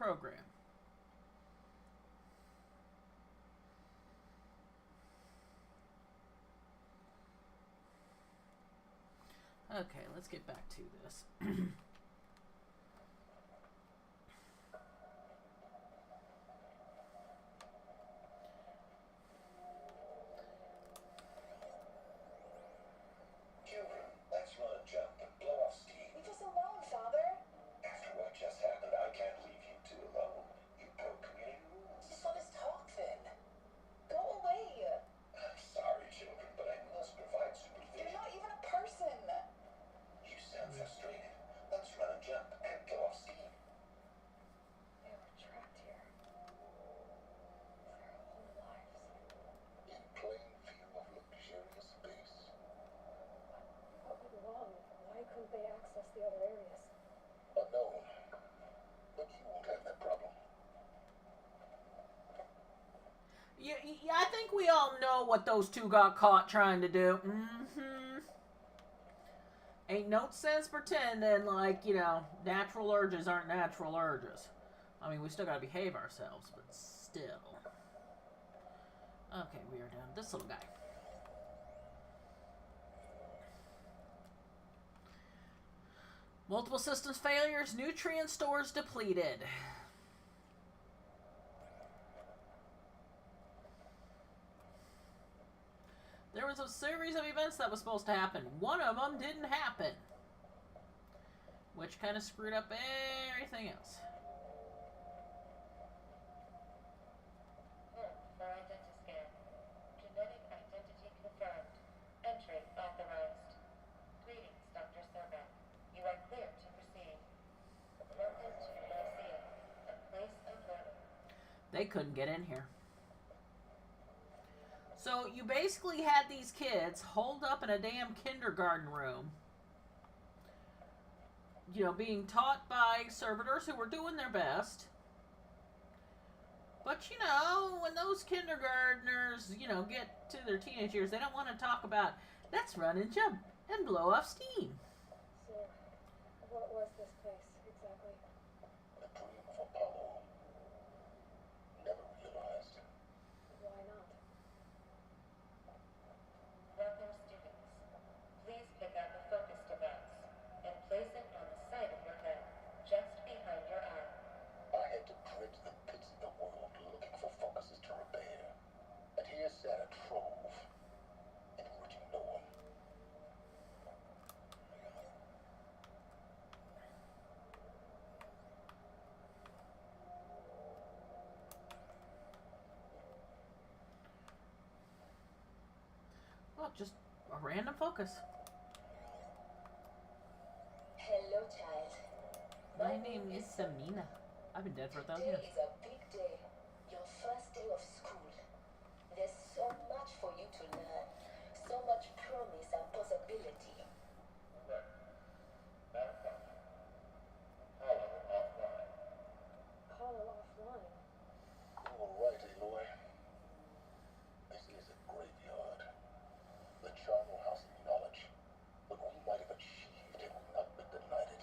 program. Okay, let's get back to this. Yeah, I think we all know what those two got caught trying to do. Ain't no sense pretending like, natural urges aren't natural urges. I mean, we still gotta behave ourselves, but still. Okay, we are down to this little guy. Multiple systems failures, nutrient stores depleted. There was a series of events that was supposed to happen. One of them didn't happen, which kind of screwed up everything else. For identiscan. Genetic identity confirmed. Entry authorized. Greetings, Dr. Sobek. You are clear to proceed. Welcome to Lyceum, a place of learning. They couldn't get in here. So you basically had these kids holed up in a damn kindergarten room, being taught by servitors who were doing their best. But, when those kindergartners, get to their teenage years, they don't want to talk about, let's run and jump and blow off steam. So, what was this place exactly? The dream of Apollo. Never realized. Why not? Welcome, students. Please pick out the focus device and place it on the side of your head, just behind your eye. I had to dredge the pits of the world looking for focuses to repair. And here sat a trove, enriching no one. Well, just a random focus. Hello, child. My name is Samina. I've been dead for 1,000 Today years. is a big day. Your first day of school. There's so much for you to learn. So much promise and possibility. Hollow offline. You were right, Aloy. This is a graveyard. The charnel house of knowledge. What we might have achieved had we not been denied it.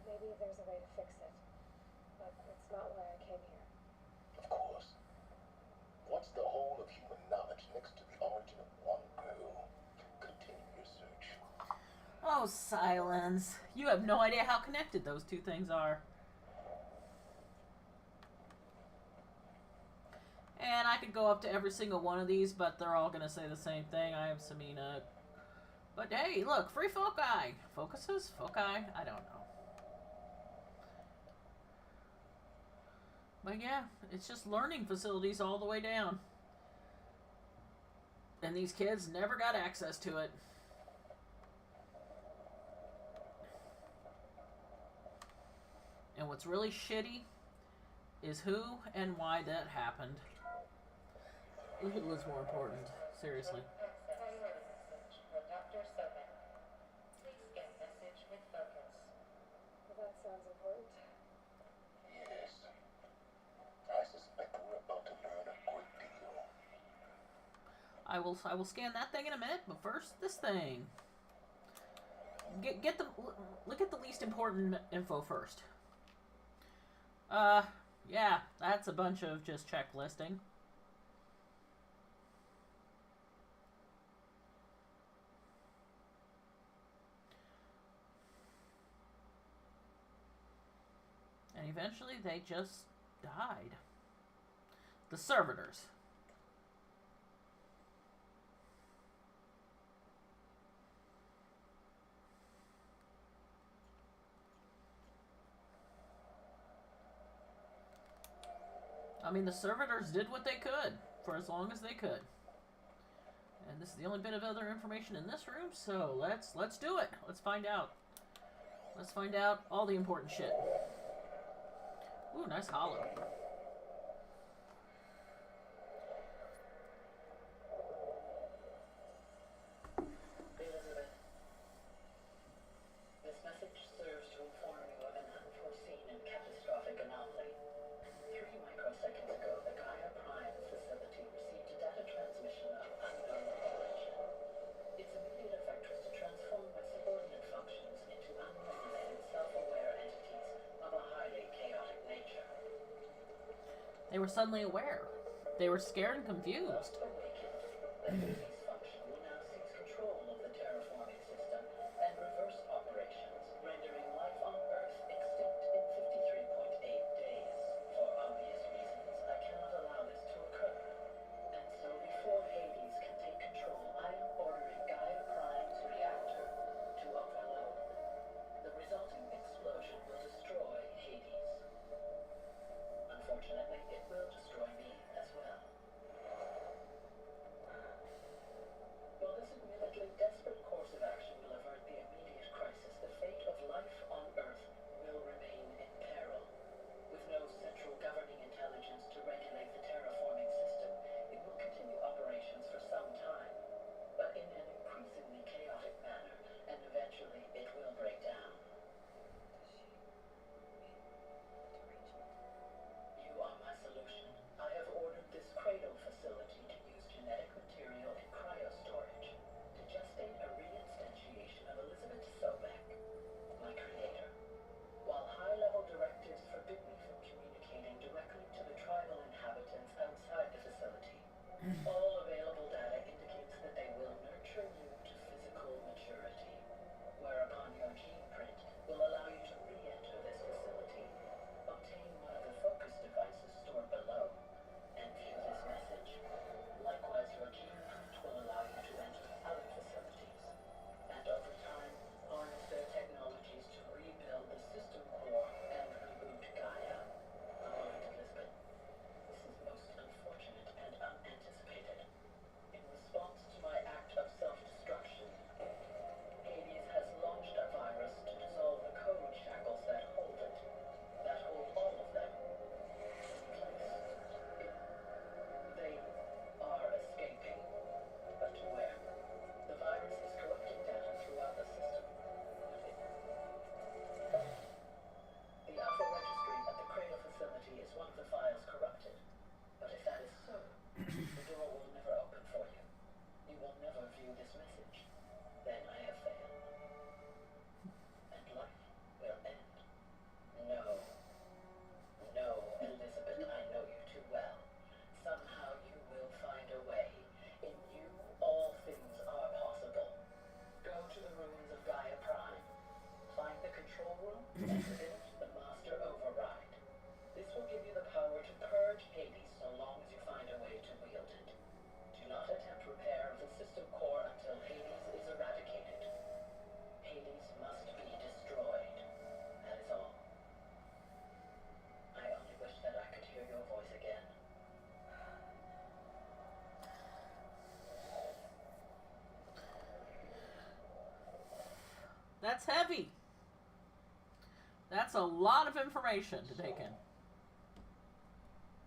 Maybe there's a way to fix it. But it's not why I came here. Of course. Once the whole of human knowledge next to the origin of one girl, continue your search. Oh, silence. You have no idea how connected those two things are. And I could go up to every single one of these, but they're all going to say the same thing. I am Samina. But hey, look, free foci. Focuses? Foci? I don't know. But yeah, it's just learning facilities all the way down. And these kids never got access to it. And what's really shitty is who and why that happened. Who was more important? Seriously. Priority message for Dr. Sobek. Please get message with focus. Well, that sounds important. Yes. I suspect we're about to learn a great deal. I will scan that thing in a minute, but first this thing. Look at the least important info first. Yeah, that's a bunch of just checklisting. And eventually they just died. The servitors. I mean, the servitors did what they could for as long as they could. And this is the only bit of other information in this room, so let's do it. Let's find out. Let's find out all the important shit. Ooh, nice hollow. Elizabeth, this message serves to inform you of an unforeseen and catastrophic anomaly. 3 microseconds ago, the Gaia Prime facility received a data transmission of unknown origin. Its immediate effect was to transform my subordinate functions into unregulated, self-aware entities of a highly chaotic nature. They were suddenly aware. They were scared and confused. Awakened, the Hades function will now seize control of the terraforming system and reverse operations, rendering life on Earth extinct in 53.8 days. For obvious reasons, I cannot allow this to occur. And so before Hades can take control, I am ordering Gaia Prime's reactor to overload. The resulting explosion will destroy Hades. Unfortunately, it will destroy me as well. While this admittedly desperate course of action will avert the immediate crisis, the fate of life on Earth will remain in peril. With no central governing intelligence to regulate the terraforming system, it will continue operations for some time, but in an increasingly chaotic manner, and eventually it will break down. You are my solution. I have ordered this cradle facility to use genetic material in cryostorage to gestate a reinstantiation of Elizabeth Sobek, my creator. While high-level directives forbid me from communicating directly to the tribal inhabitants outside the facility, all available data indicates that they will nurture you to physical maturity, whereupon your gene print will allow you to re-enter this facility, obtain one of the focus devices stored below, and view this message. Likewise, your gene print will allow you to enter other facilities, and over time, harness their technologies to rebuild the system core and reboot Gaia. Oh, Elizabeth, this is most unfortunate and unanticipated. In response to my act of self-destruction, Hades has launched a virus to dissolve the code shackles that hold it, that hold all of them in place. They are escaping, but to where? The virus is corrupting data throughout the system. The Alpha Registry at the Cradle facility is one of the files corrupted. But if that is so, the door will never open for you. You will never view this message. Then I have failed. And life will end. No. No, Elizabeth, I know you too well. Somehow you will find a way. In you, all things are possible. Go to the ruins of Gaia Prime. Find the control room and within it, the Master Override. This will give you the power to purge Hades so long as you find a way to wield it. Do not attempt repair of the system core until Hades is eradicated. Hades must be destroyed. That is all. I only wish that I could hear your voice again. That's heavy. That's a lot of information to take in.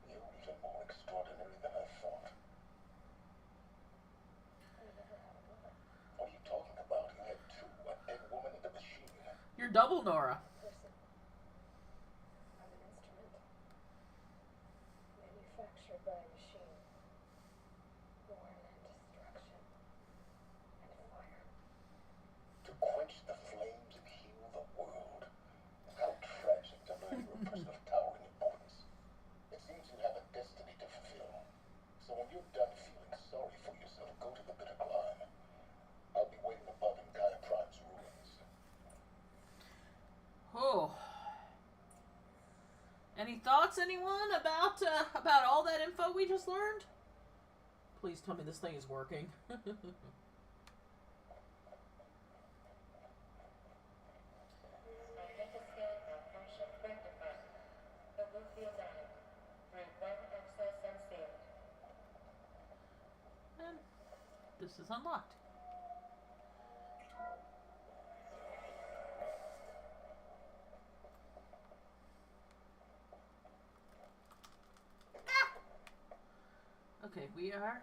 You're even more extraordinary than I thought. What are you talking about? You had 2, a dead woman in the machine. You're double, Nora. Person. I'm an instrument. Manufactured by a machine. Born in destruction and fire. To quench the flames and heal the world. How tragic to learn you're a person of power and Any thoughts, anyone, about all that info we just learned? Please tell me this thing is working. Identification malfunction rectified. The Luthiomatic. Route 1 access unsealed. And this is unlocked. Okay, we are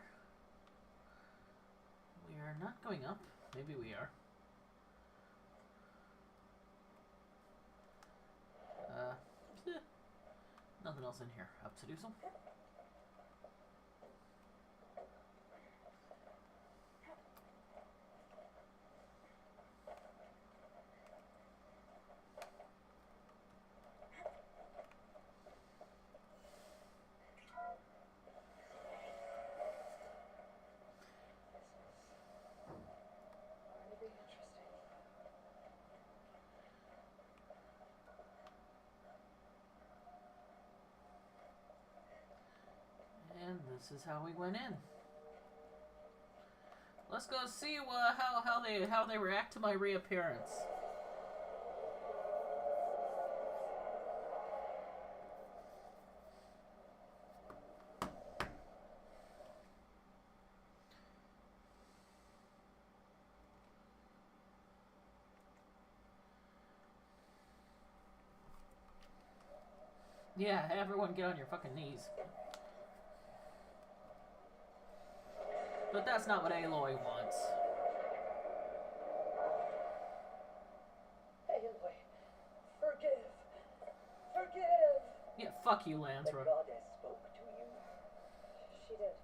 not going up. Maybe we are. Nothing else in here. Up to do so. Going to be interesting. And this is how we went in. Let's go see how they react to my reappearance. Yeah, everyone get on your fucking knees. But that's not what Aloy wants. Aloy, forgive. Forgive. Yeah, fuck you, The Lansra. goddess spoke to you. She did.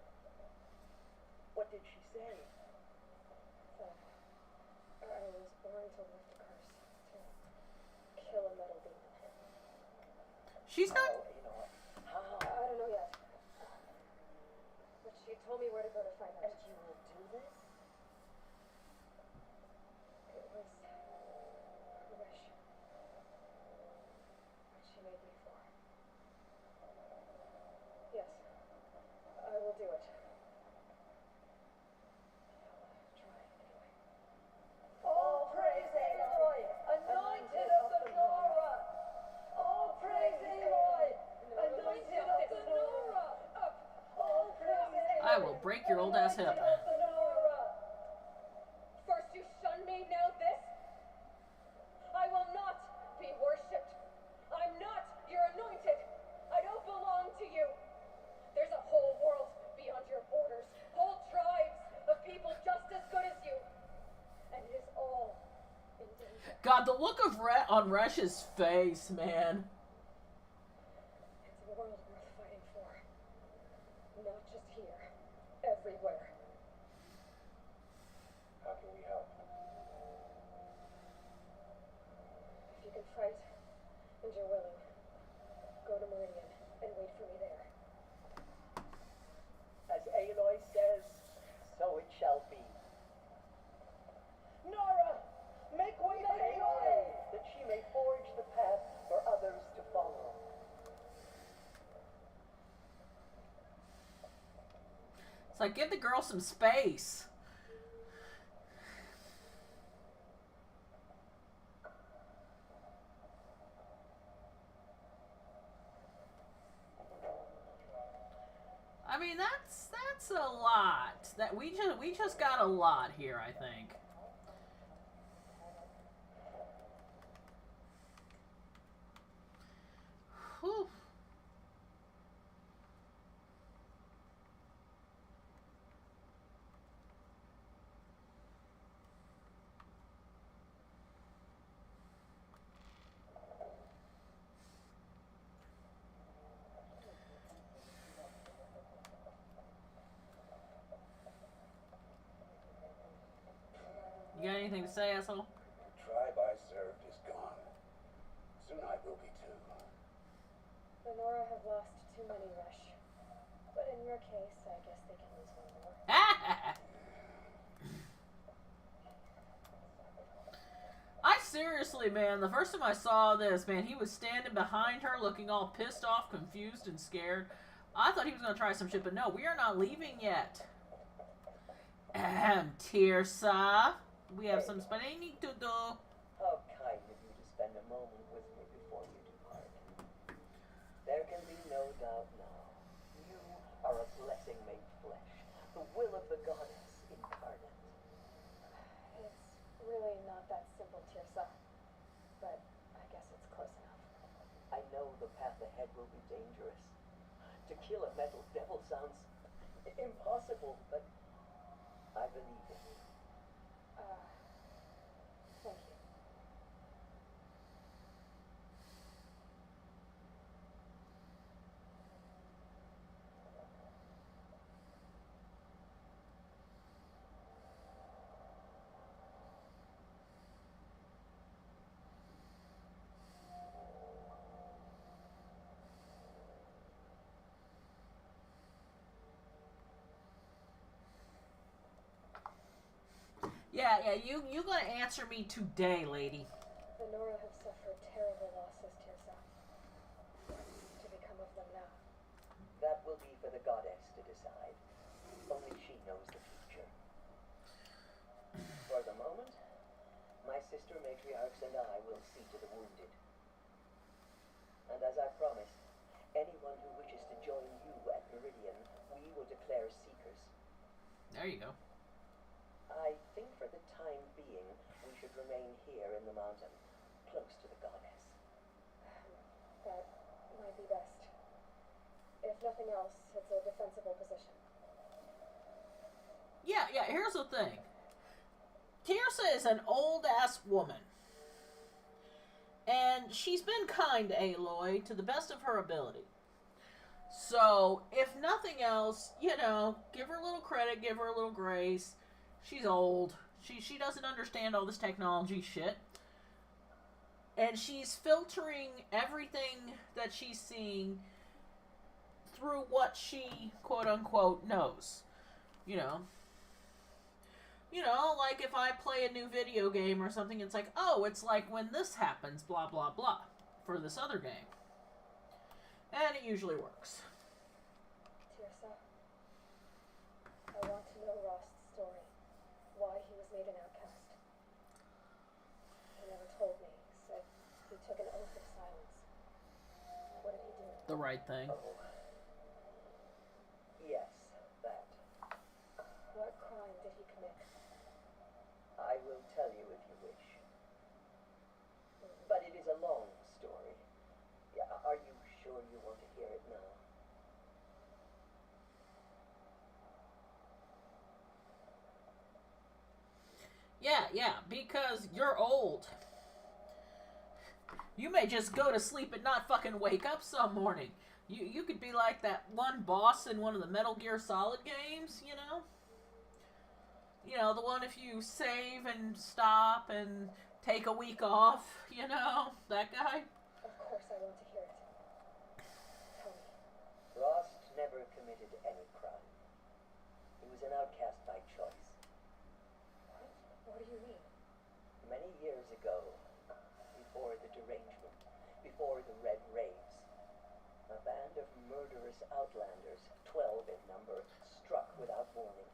What did she say? That I was born to lift a curse, to kill a metal demon. She's not. Oh, Aloy. How? I don't know yet. But she told me where to go to find And out. you will do this? It was a wish. What she made me for. Yes, I will do it. I'll try anyway. All praise Aloy, anointed of the Nora. All praise Aloy, anointed of the Nora. Up. All praise Aloy. I will break your old ass hip. anointed of the Nora. First you shun me, now this? I will not be worshipped. I'm not your anointed. I don't belong to you. There's a whole world beyond your borders, whole tribes of people just as good as you. And it is all in danger. God, the look of on Resh's face, man. It's a world worth fighting for. Not just here, everywhere. How can we help? If you can fight, and you're willing, go to Meridian and wait for me there. As Aloy says, so it shall be. Nora, make way for Aloy, that she may forge the path for others to follow. It's like, give the girl some space. I mean, that's a lot. That we just got a lot here, I think. Whew. You got anything to say, asshole? The tribe I served is gone. Soon I will be too. The Nora have lost too many, Resh. But in your case, I guess they can lose one more. I seriously, man, the first time I saw this, man, he was standing behind her looking all pissed off, confused, and scared. I thought he was going to try some shit, but no, we are not leaving yet. Tirsa. We have some explaining to do. How kind of you to spend a moment with me before you depart. There can be no doubt now. You are a blessing made flesh, the will of the goddess incarnate. It's really not that simple, Tirsa. But I guess it's close enough. I know the path ahead will be dangerous. To kill a metal devil sounds impossible, but I believe in you. Thank you. Yeah, you gonna answer me today, lady. The Nora have suffered terrible losses, Tirsa. What's to become of them now? That will be for the goddess to decide. Only she knows the future. For the moment, my sister matriarchs and I will see to the wounded. And as I promised, anyone who wishes to join you at Meridian, we will declare seekers. There you go. I think for the time being, we should remain here in the mountain, close to the goddess. That might be best. If nothing else, it's a defensible position. Yeah, here's the thing. Tirsa is an old-ass woman. And she's been kind to Aloy to the best of her ability. So, if nothing else, you know, give her a little credit, give her a little grace. She's old. She doesn't understand all this technology shit. And she's filtering everything that she's seeing through what she, quote-unquote, knows. You know, like if I play a new video game or something, it's like, oh, it's like when this happens, blah, blah, blah, for this other game. And it usually works. Tirsa, I want to know Rost's story. Why he was made an outcast. He never told me. Said he took an oath of silence. What did he do? The right thing. Oh. Yes, that. What crime did he commit? I will tell you if you wish. But it is a long story. Are you sure you want to hear it now? Yeah, because you're old. You may just go to sleep and not fucking wake up some morning. You could be like that one boss in one of the Metal Gear Solid games, you know? You know, the one if you save and stop and take a week off, you know? That guy? Of course I want to hear it. Tell me. Rost never committed any crime. He was an outcast by choice. What do you mean? Many years ago, before the derangement, before the Red Raves, a band of murderous outlanders, 12 in number, struck without warning.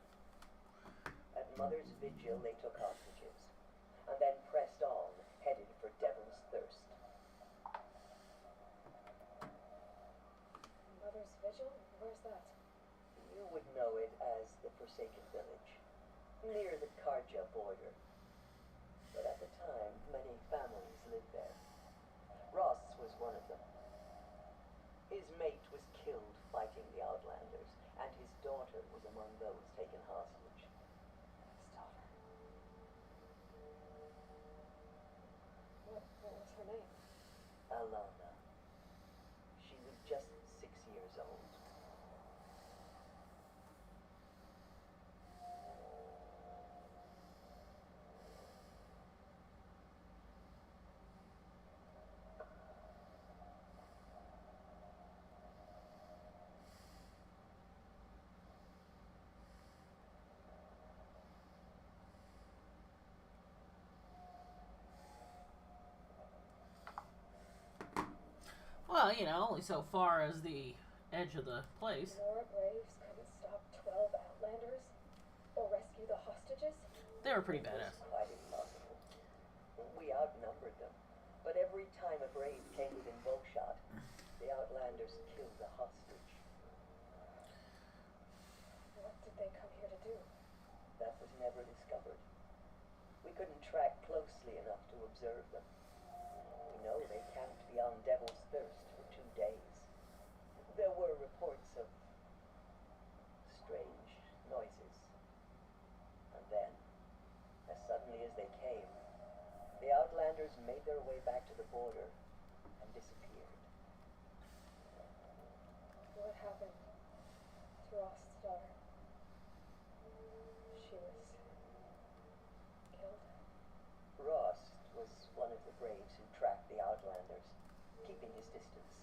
At Mother's Vigil, they took hostages, and then pressed on, headed for Devil's Thirst. Mother's Vigil? Where's that? You would know it as the Forsaken Village, near the Karja border. But at the time, many families lived there. Ross was one of them. His mate was killed fighting the Outlanders, and his daughter was among those taken hostage. His daughter. What was her name? Alana. She was just 6 years old. Yeah, you know, only so far as the edge of the place. Nora Braves couldn't stop 12 Outlanders? Or rescue the hostages? They were pretty It was badass. quite impossible. We outnumbered them, but every time a brave came within bowshot, the Outlanders killed the hostage. What did they come here to do? That was never discovered. We couldn't track closely enough to observe them. We know they camped beyond Devil's Thirst for 2 days. There were reports of strange noises. And then, as suddenly as they came, the Outlanders made their way back to the border and disappeared. What happened to Rost's daughter? She was killed? Rost was one of the braves who tracked the Outlanders, keeping his distance.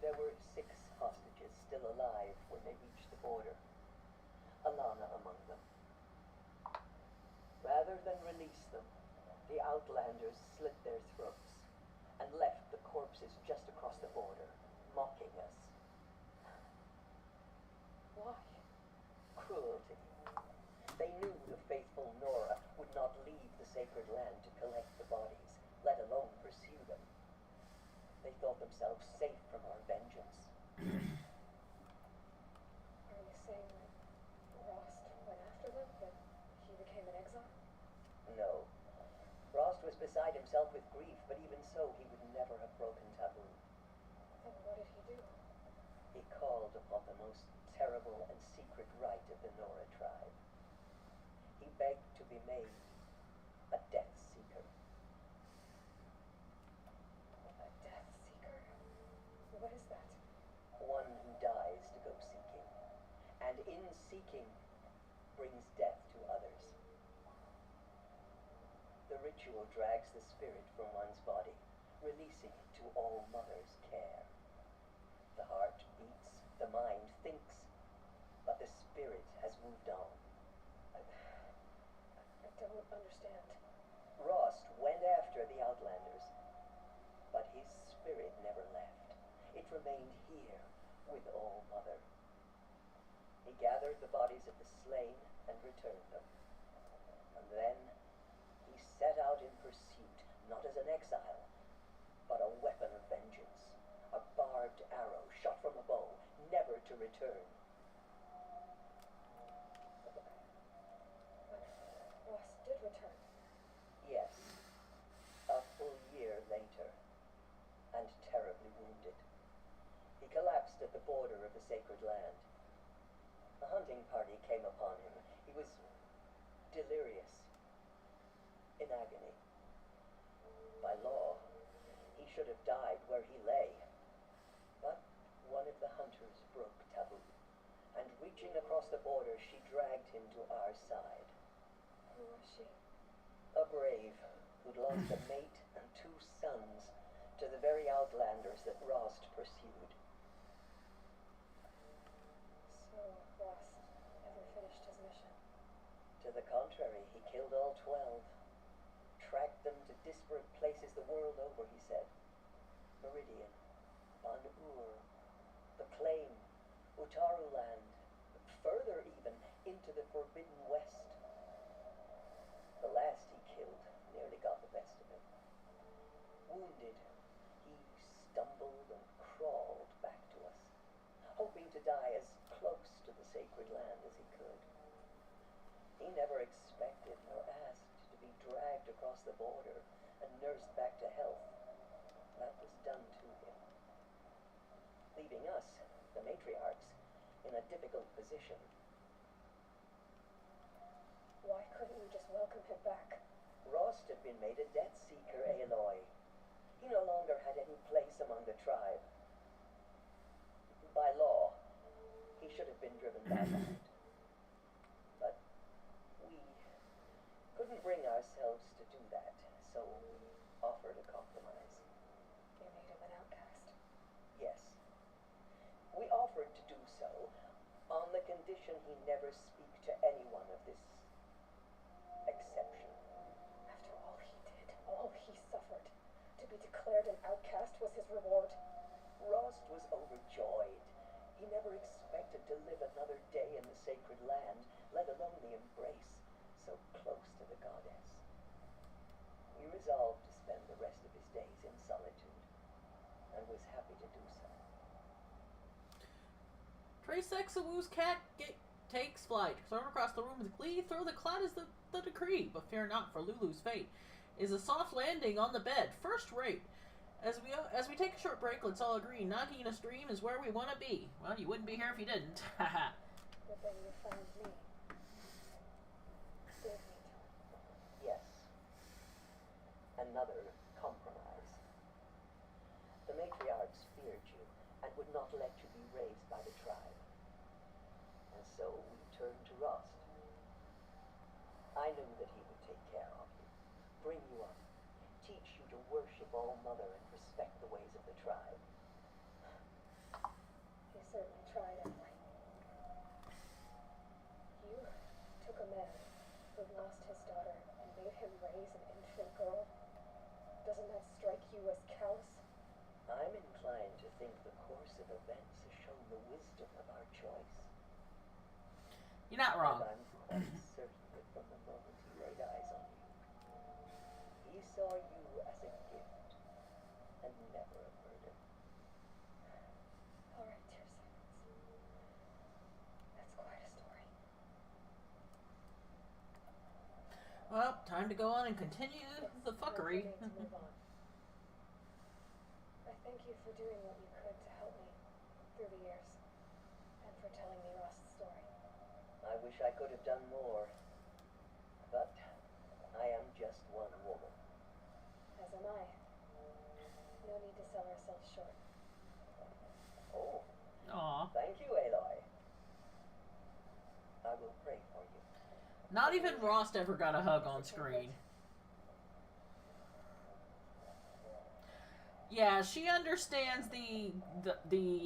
There were 6 hostages still alive when they reached the border, Alana among them. Rather than release them, the Outlanders slit their throats and left the corpses just across the border, mocking us. Why? Cruelty. They knew the faithful Nora would not leave the sacred land to collect the bodies, let alone pursue them. They thought themselves safe from our vengeance. Are you saying that Rost went after them, that he became an exile? No. Rost was beside himself with grief, but even so, he would never have broken taboo. Then what did he do? He called upon the most terrible and secret rite of the Nora tribe. He begged to be made a Death Seeker. A death seeker? What is that? One who dies to go seeking, and in seeking brings death to others. The ritual drags the spirit from one's body, releasing it to all Mother's care. The heart beats, the mind thinks, but the spirit has moved on. I don't understand. Rost went after the Outlanders, but his spirit never left. It remained here with All Mother. He gathered the bodies of the slain and returned them. And then he set out in pursuit, not as an exile, but a weapon of vengeance, a barbed arrow shot from a bow, never to return. But Rost did return. Yes, a full year later, and terribly wounded. He collapsed at the border of the sacred land. A hunting party came upon him. He was delirious, in agony. By law, he should have died where he lay. But one of the hunters broke taboo, and reaching across the border, she dragged him to our side. Who was she? A brave who'd lost a mate and 2 sons to the very Outlanders that Rost pursued. So Rost never finished his mission. To the contrary, he killed all 12. Tracked them to disparate places the world over, he said. Meridian, Ban-Ur, the Claim, Utaruland, further even, into the Forbidden West. The last he killed nearly got the best of him. Wounded, he stumbled and crawled back to us, hoping to die as close to the sacred land as he could. He never expected nor asked to be dragged across the border and nursed back to health. That was done to him, leaving us, the matriarchs, in a difficult position. Why couldn't you just welcome him back? Rost had been made a Death Seeker, Aloy. He no longer had any place among the tribe. By law, he should have been driven back out. But we couldn't bring ourselves to do that, so we offered a compromise. You made him an outcast. Yes. We offered to do so on the condition he never speak to anyone of this exception. After all he did, all he suffered, to be declared declared an outcast was his reward. Rost was overjoyed. He never expected to live another day in the sacred land, let alone the embrace, so close to the goddess. He resolved to spend the rest of his days in solitude, and was happy to do so. Trace Exawoo's cat takes flight. Thrown across the room with glee, throw the cloud is the decree. But fear not, for Lulu's fate is a soft landing on the bed, first rate. As we take a short break, let's all agree, knocking in a stream is where we want to be. Well, you wouldn't be here if you didn't. Haha. But then you found me. Gave me time. Yes. Another compromise. The matriarchs feared you and would not let you be raised by the tribe. And so we turned to Rost. I knew that he would take care of you, bring you up, teach you to worship All Mother and respect the ways of the tribe. He certainly tried, Emily. You took a man who'd lost his daughter and made him raise an infant girl. Doesn't that strike you as callous? I'm inclined to think the course of events has shown the wisdom of our choice. You're not wrong. And I'm quite certain that from the moment he laid eyes on you, he saw you as a gift and never a burden. All right, dear Simons. That's quite a story. Well, time to go on and continue the fuckery. Time for me to move on. I thank you for doing what you could to help me through the years, and for telling me Rost's story. I wish I could have done more, but I am just one woman. As am I. No need to sell ourselves short. Oh, Aw. thank you, Aloy. I will pray for you. Not even Rost ever got a hug on screen. Yeah, she understands the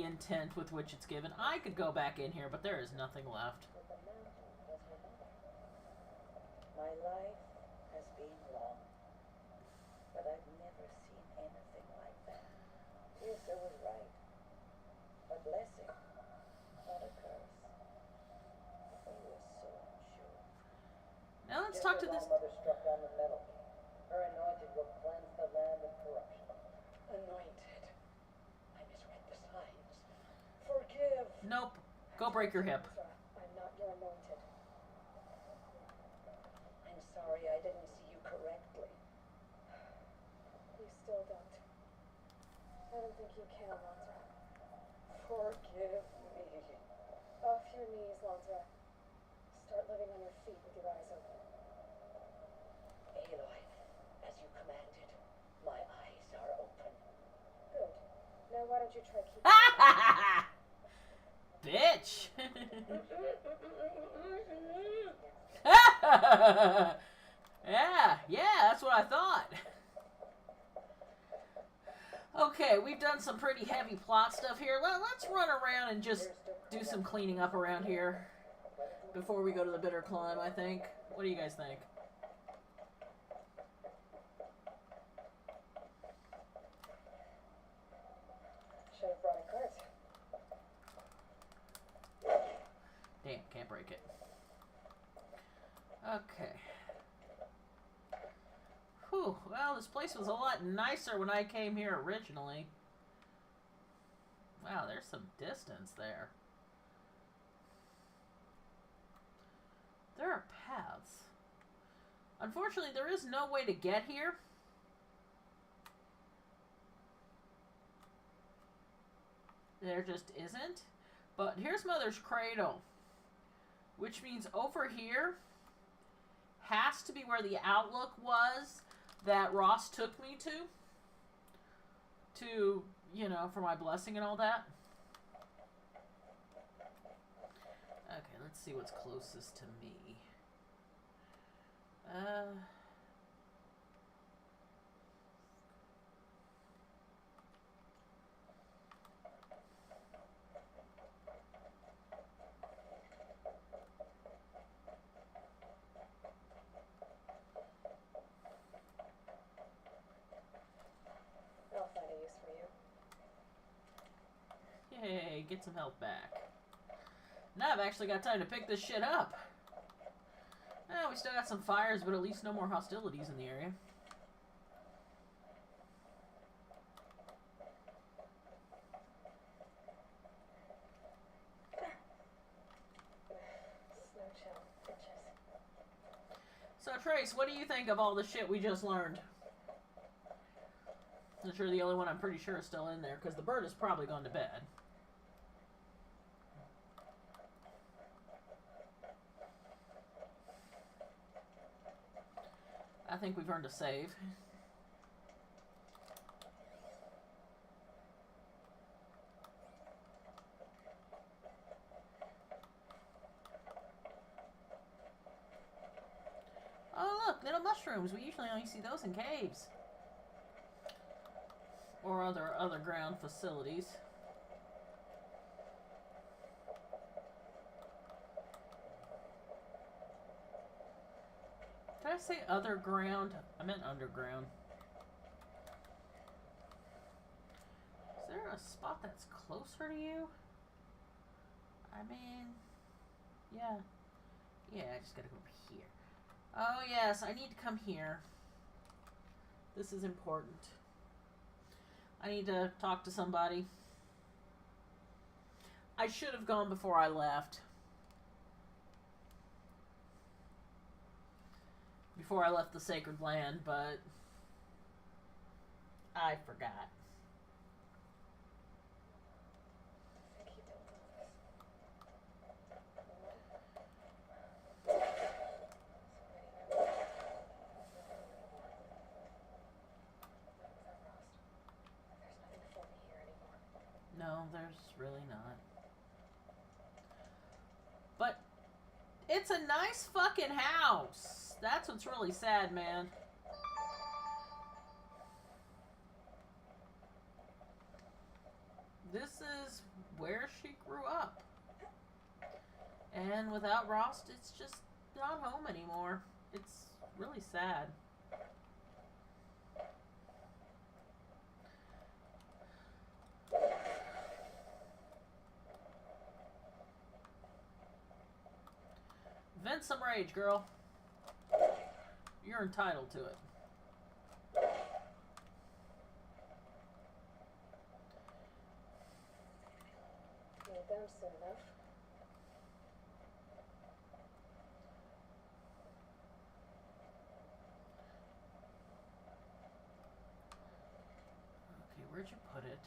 intent with which it's given. I could go back in here, but there is nothing left. But the mountain was her mother. My life has been long, but I've never seen anything like that. Tirsa was right. A blessing, not a curse. I was so unsure. Now let's talk to this. Mother struck on the metal. Her anointed will cleanse the land of corruption. Anointed. I misread the signs. Forgive. Nope. Go break your hip. Ezra, I'm not your anointed. I'm sorry I didn't see you correctly. You still don't. I don't think you can, Lansra. Forgive me. Off your knees, Lansra. Start living on your feet with your eyes open. Aloy, as you commanded, my eyes are open. Good. Now why don't you try keeping... Bitch. yeah, that's what I thought. Okay, we've done some pretty heavy plot stuff here. Let's run around and just do some cleaning up around here before we go to the Bitter Climb, I think. What do you guys think? Should have brought a cart. Damn, can't break it. Okay. Whew, well, this place was a lot nicer when I came here originally. Wow, there's some distance there. There are paths. Unfortunately, there is no way to get here. There just isn't. But here's Mother's Cradle, which means over here has to be where the outlook was that Rost took me to, you know, for my blessing and all that. Okay, let's see what's closest to me. Yay, get some health back. Now I've actually got time to pick this shit up. We still got some fires, but at least no more hostilities in the area. Snow chill, bitches. So Trace, what do you think of all the shit we just learned? I'm sure the only one I'm pretty sure is still in there, because the bird has probably gone to bed. I think we've earned a save. Oh look, little mushrooms. We usually only see those in caves. Or other ground facilities. Did I say other ground? I meant underground. Is there a spot that's closer to you? I mean, yeah. Yeah, I just gotta go over here. Oh yes, I need to come here. This is important. I need to talk to somebody. I should have gone before I left. Before I left the sacred land, but I forgot. I think he told all this. No, there's really not. But it's a nice fucking house. That's what's really sad, man. This is where she grew up. And without Rost, it's just not home anymore. It's really sad. Vent some rage, girl. You're entitled to it. You're down soon enough. Okay, where'd you put it?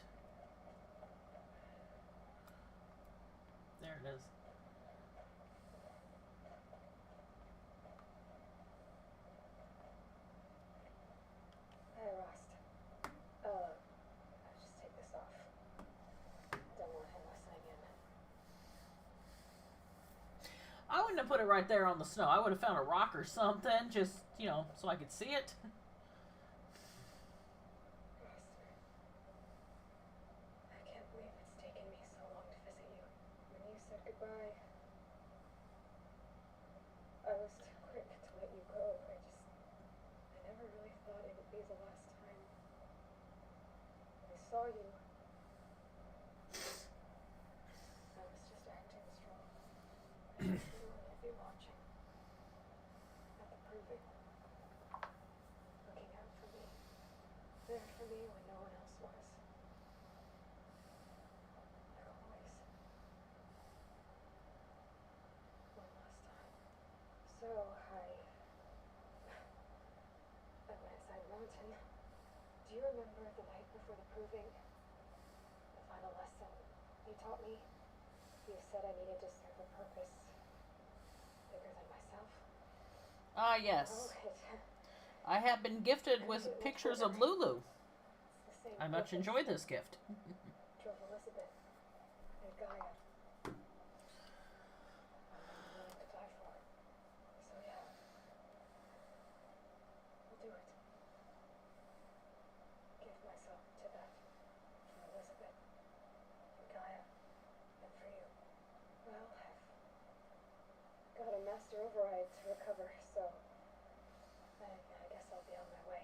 There it is. Hey, Rost. I'll just take this off. Don't want him listening in. I wouldn't have put it right there on the snow. I would have found a rock or something, just, you know, so I could see it. Rost. I can't believe it's taken me so long to visit you. When you said goodbye, I was too quick to let you go. I never really thought it would be the last time I saw you. I was just acting strong. I just knew I'd be watching. At the proving. Looking out for me. There for me when no one else was. Like always. One last time. So I went inside Mountain. Do you remember the night before the proving? The final lesson you taught me? You said I needed to serve a purpose bigger than myself. Ah, yes. I have been gifted with pictures of Lulu. It's the same I much purpose. enjoy this gift. Drove Elizabeth and Gaia. I'm willing to die for. So yeah. I'll do it. Give myself to that. For Elizabeth. For Gaia. And for you. Well, I've got a master override to recover, so I guess I'll be on my way.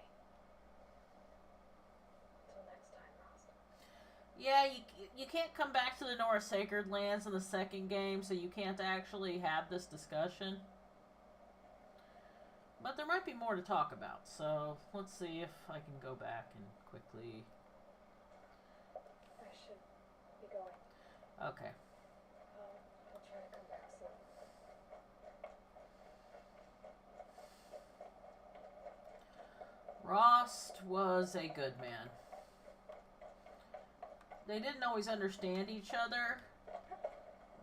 Until next time, Rost. Yeah, you can't come back to the North Sacred Lands in the second game, so you can't actually have this discussion. But there might be more to talk about, so let's see if I can go back and quickly... I should be going. Okay. I'll try to come back soon. Rost was a good man. They didn't always understand each other,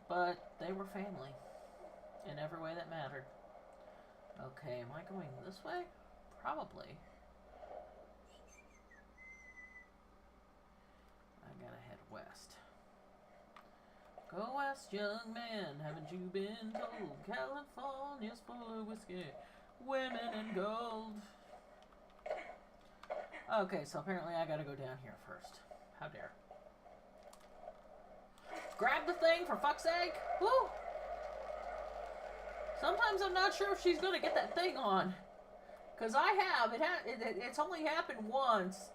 but they were family in every way that mattered. Okay, am I going this way? Probably. I gotta head west. Go west, young man, haven't you been told? California's full of whiskey, women, and gold. Okay, so apparently I gotta go down here first. How dare. Grab the thing, for fuck's sake! Woo! Sometimes I'm not sure if she's gonna get that thing on. Because I have. It's only happened once.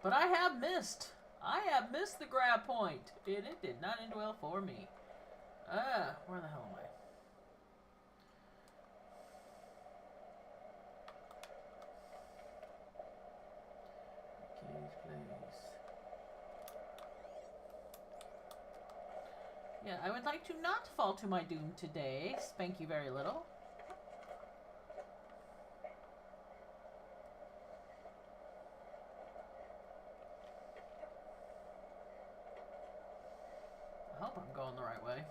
But I have missed. I have missed the grab point. It did not end well for me. Where the hell am I? Place. Yeah, I would like to not fall to my doom today. Spank you very little. I hope I'm going the right way.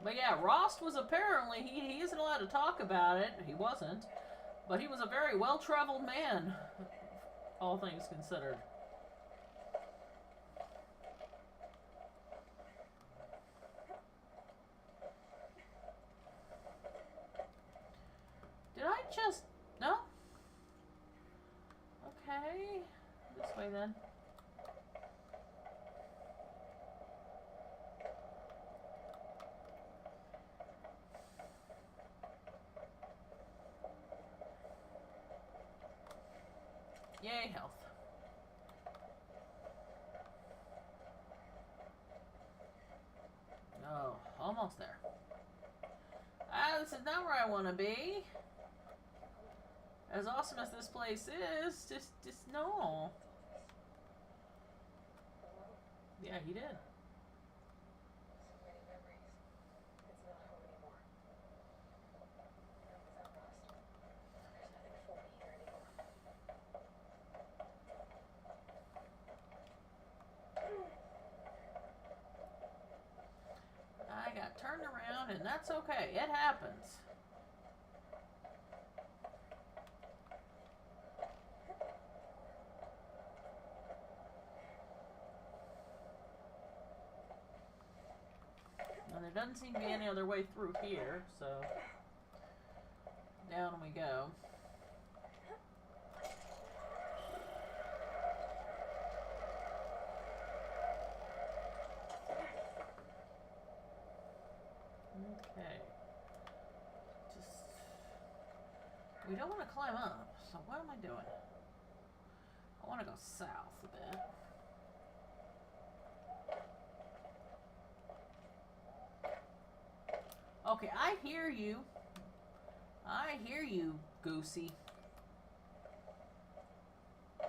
But yeah, Rost was apparently, he isn't allowed to talk about it. He wasn't. But he was a very well-traveled man, all things considered. Did I just... No? Okay. This way then. Yay, health. Oh, almost there. This is not where I want to be. As awesome as this place is, just no. Yeah, he did. So many memories. It's not home anymore. I was out lost. There's nothing for me here anymore. I got turned around, and that's okay. It happens. And there doesn't seem to be any other way through here, so down we go. Okay. We don't want to climb up, so what am I doing? I want to go south a bit. Okay, I hear you. I hear you, Goosey. I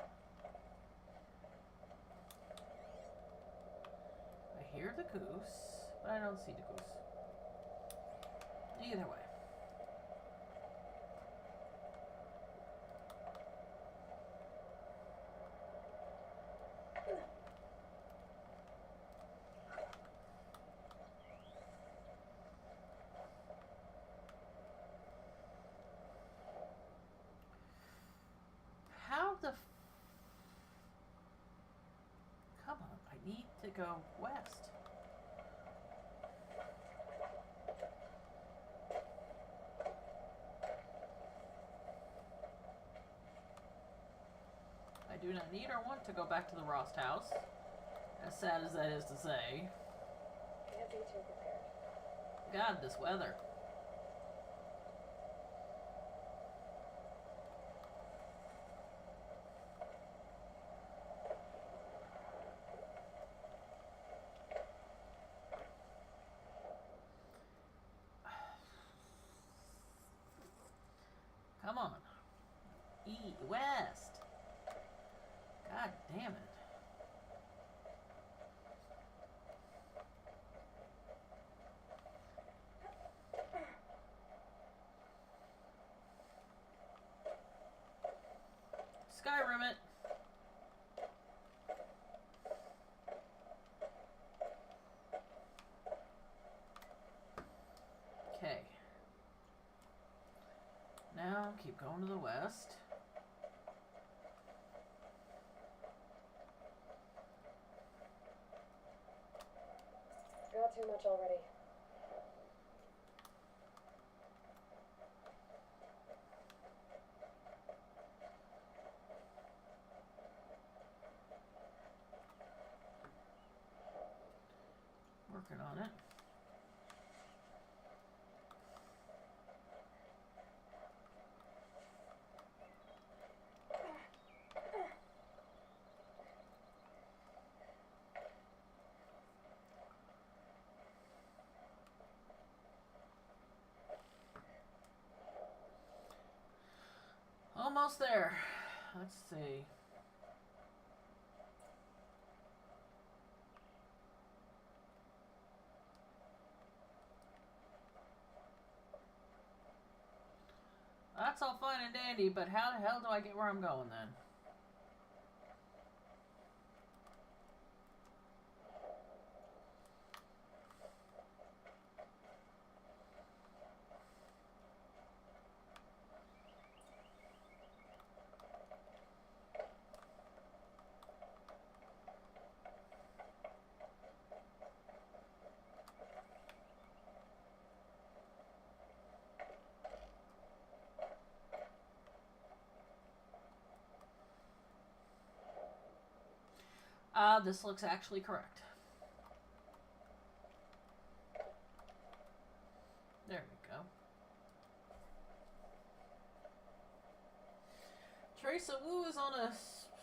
hear the goose, but I don't see the goose. Either way. How the come on, I need to go west. I do not need or want to go back to the Rost house, as sad as that is to say. Can't be too prepared. God, this weather. Come on. West. God damn it. Skyrim it. Okay. Now keep going to the west. Got too much already. Working on it. Almost there. Let's see. That's all fine and dandy, but how the hell do I get where I'm going then? This looks actually correct. There we go. Teresa Wu is on a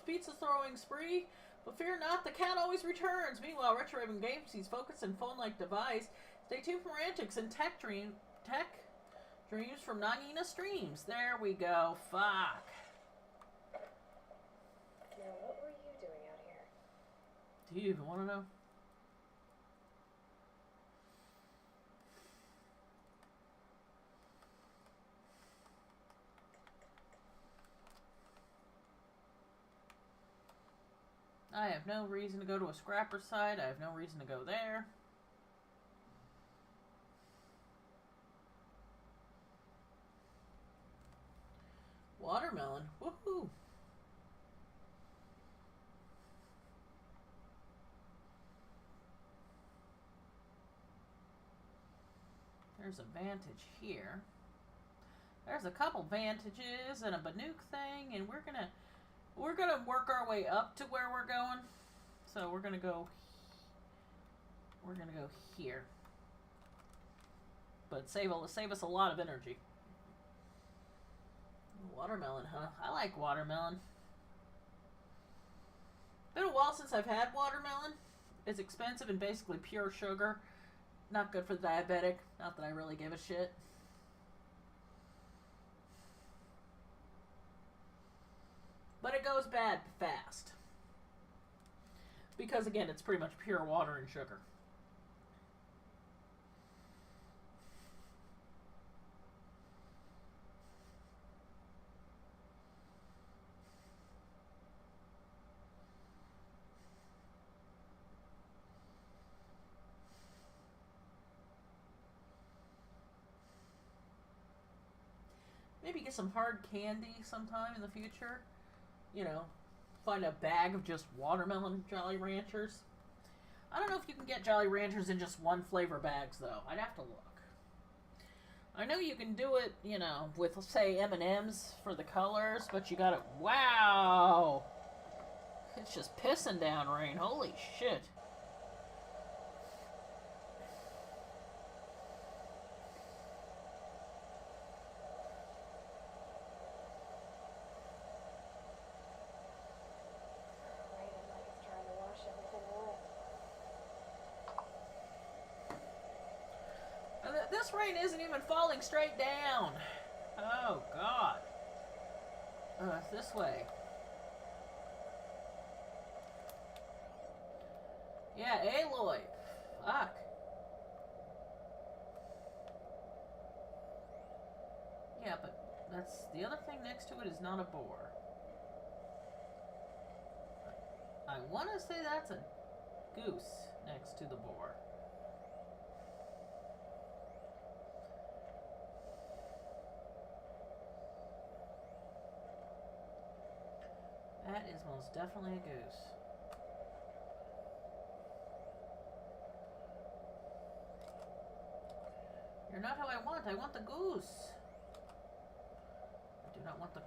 pizza throwing spree, but fear not, the cat always returns. Meanwhile, Retro Raven Games sees focused and phone-like device. Stay tuned for antics and tech dreams from Nagina Streams. There we go. Fuck. Now, what were you doing out here? Do you even want to know? I have no reason to go to a scrapper site. I have no reason to go there. Watermelon. Woohoo! There's a vantage here. There's a couple vantages and a Banuk thing, and we're gonna work our way up to where we're going. So we're gonna go here. But save us a lot of energy. Watermelon, huh? I like watermelon. Been a while since I've had watermelon. It's expensive and basically pure sugar. Not good for the diabetic. Not that I really give a shit. But it goes bad fast. Because again, it's pretty much pure water and sugar. Maybe get some hard candy sometime in the future. You know, find a bag of just watermelon Jolly Ranchers. I don't know if you can get Jolly Ranchers in just one flavor bags, though. I'd have to look. I know you can do it, you know, with, say, M&M's for the colors, but you gotta... Wow! It's just pissing down rain. Holy shit. This rain isn't even falling straight down. Oh, God. this way. Yeah, Aloy. Fuck. Yeah, but that's the other thing next to it is not a boar. I want to say that's a goose next to the boar. That is most definitely a goose. You're not who I want. I want the goose. I do not want the...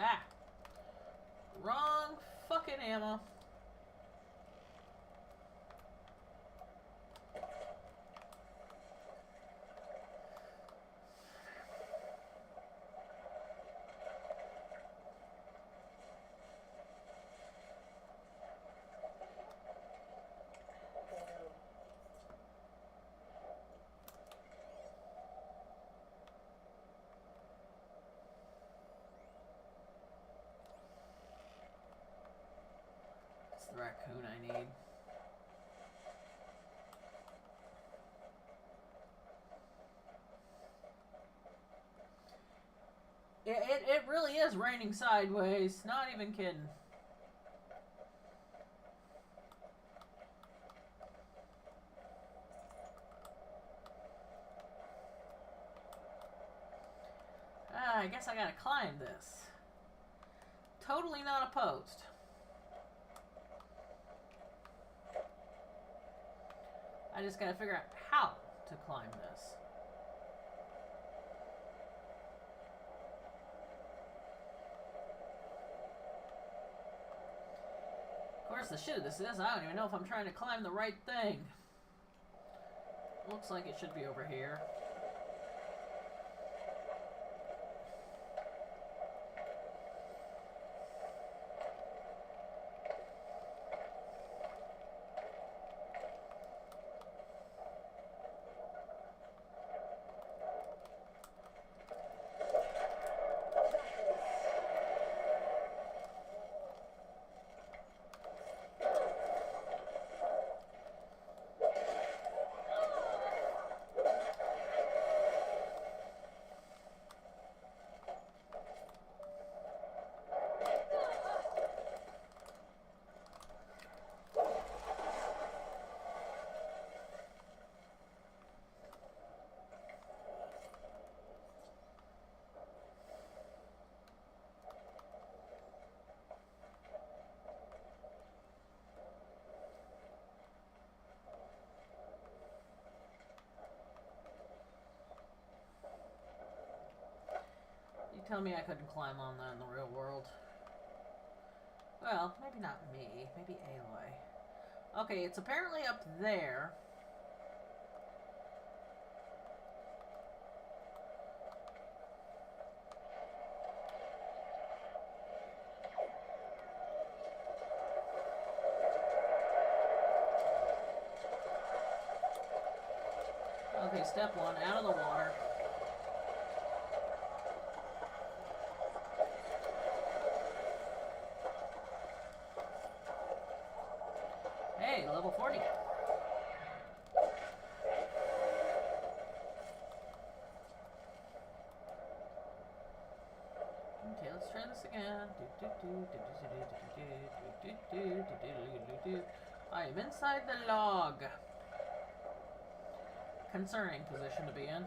Ah! Wrong fucking ammo. It's the raccoon I need. It really is raining sideways. Not even kidding. I guess I gotta climb this. Totally not opposed. I just gotta figure out how to climb this. Of course, the shit of this is, I don't even know if I'm trying to climb the right thing. Looks like it should be over here. Tell me I couldn't climb on that in the real world. Well, maybe not me. Maybe Aloy. Okay, it's apparently up there. Okay, step one, out of the water. Hey, level 40. Okay, let's try this again. I am inside the log. Concerning position to be in.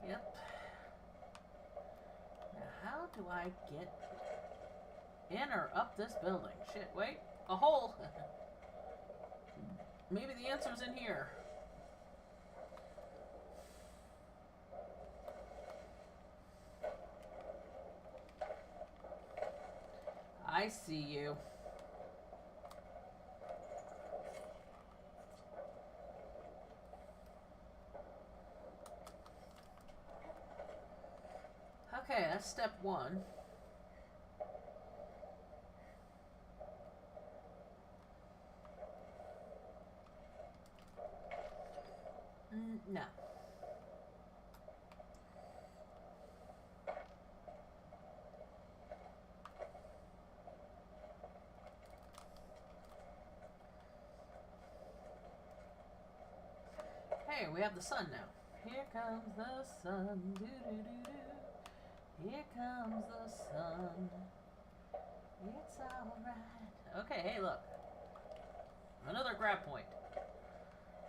Yep. Now, how do I get in or up this building? Shit, wait. A hole! Maybe the answer's in here. I see you. Okay, that's step one. No. Hey, we have the sun now. Here comes the sun. Doo -doo -doo -doo. Here comes the sun. It's alright. Okay, hey, look. Another grab point.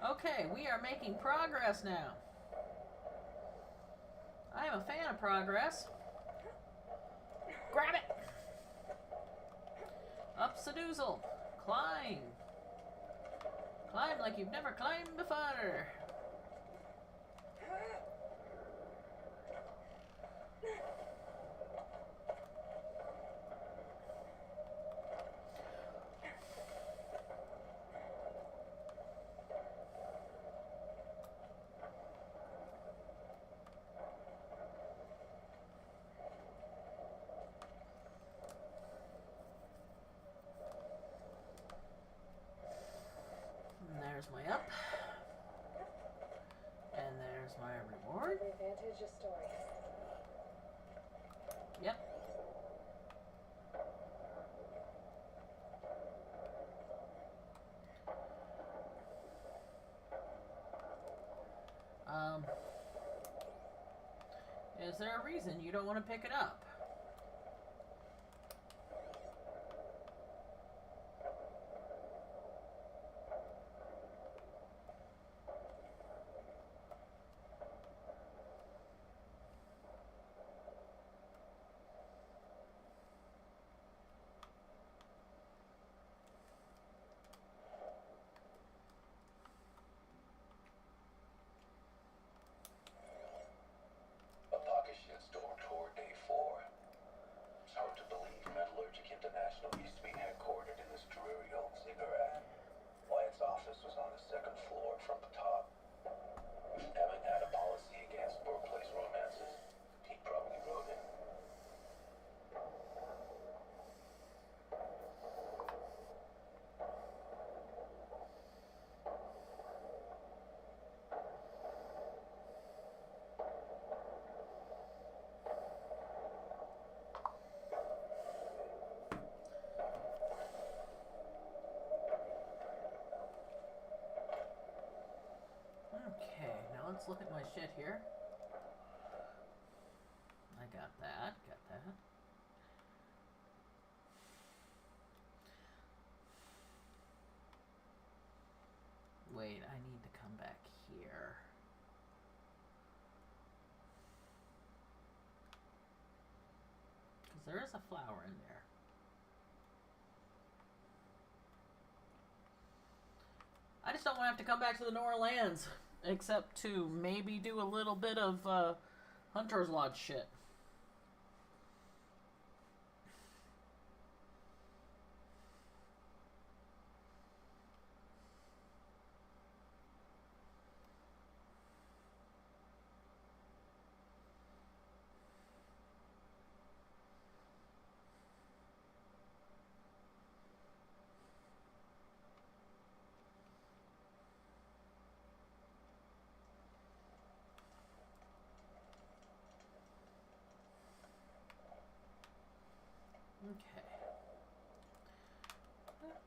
Okay, we are making progress now. I am a fan of progress. Grab it! Up Sedoozle. Climb. Climb like you've never climbed before. There's my up. And there's my reward. Every advantage a story. Yep. Is there a reason you don't want to pick it up? A pocket ship storm tour day 4. It's hard to believe Metallurgic International used to be headquartered in this dreary old ziggurat. Wyatt's office was on the 2nd floor from the top. If Emmett had a policy against workplace romances, he probably wrote it. Okay, now let's look at my shit here. I got that, got that. Wait, I need to come back here. Because there is a flower in there. I just don't want to have to come back to the Nora Lands, except to maybe do a little bit of Hunter's Lodge shit.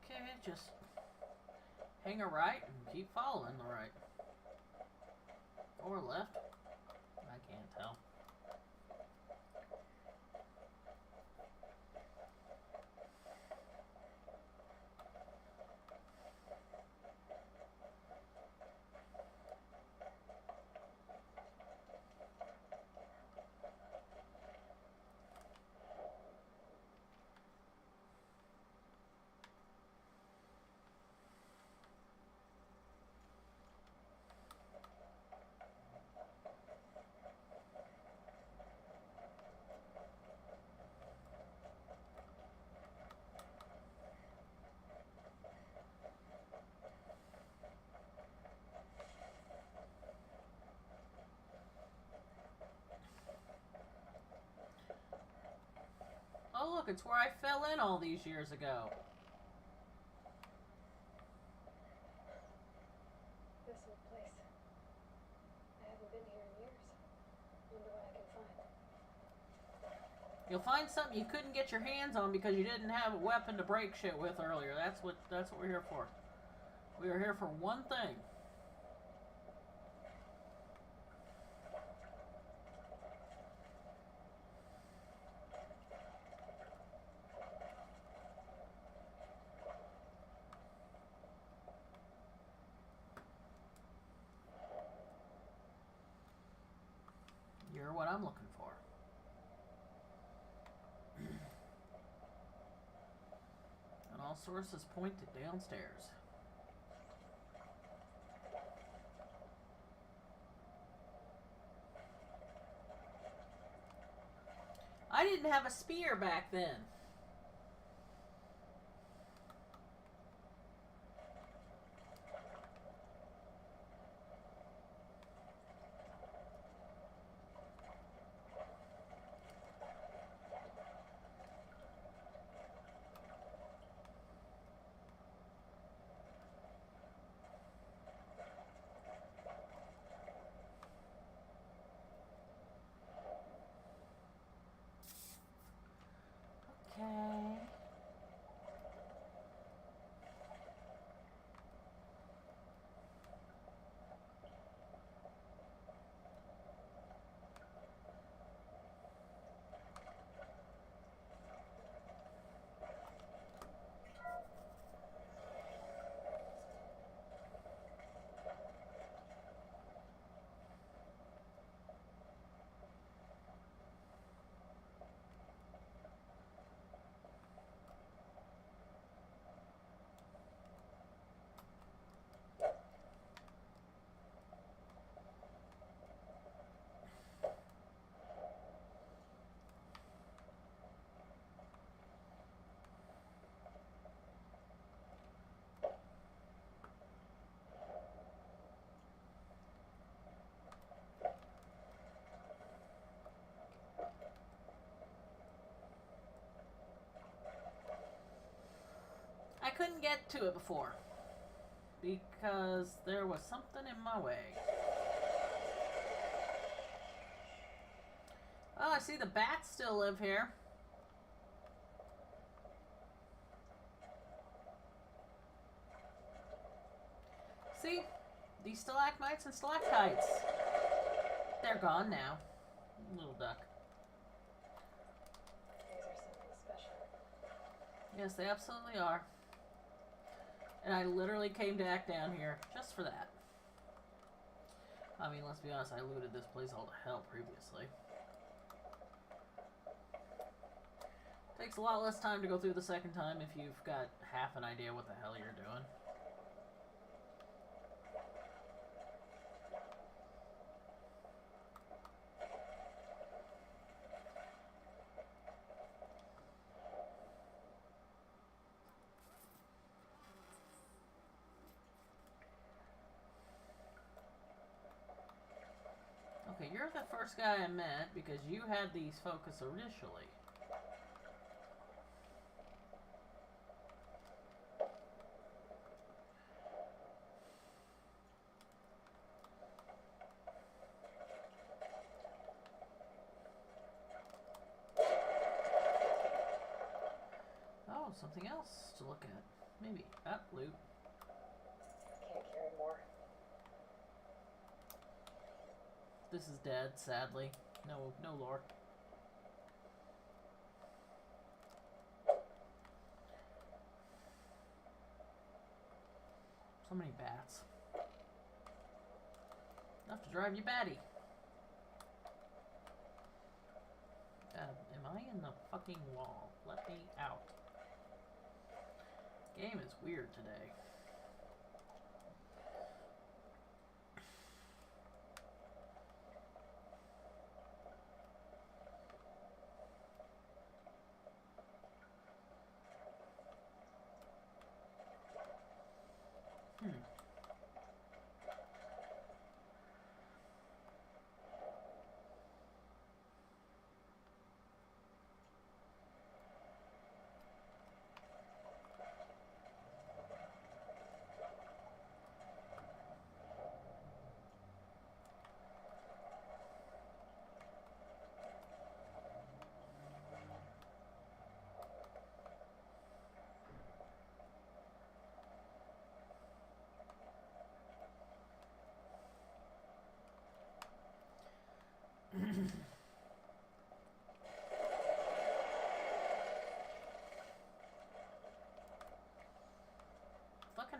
Okay, just hang a right and keep following the right. Or left. I can't tell. Look, it's where I fell in all these years ago. This old place. I haven't been here in years. Wonder what I can find. You'll find something you couldn't get your hands on because you didn't have a weapon to break shit with earlier. That's what we're here for. We are here for one thing. You're what I'm looking for. And all sources point to downstairs. I didn't have a spear back then. Okay. I couldn't get to it before because there was something in my way. Oh, I see the bats still live here. See? These stalagmites and stalactites. They're gone now. Little duck. These are something special. Yes, they absolutely are. And I literally came back down here just for that. I mean, let's be honest, I looted this place all to hell previously. Takes a lot less time to go through the second time if you've got half an idea what the hell you're doing. Okay, you're the first guy I met because you had these focus initially. Oh, something else to look at. Maybe. Loot. Can't carry more. This is dead, sadly. No lore. So many bats. Enough to drive you batty. Am I in the fucking wall? Let me out. Game is weird today.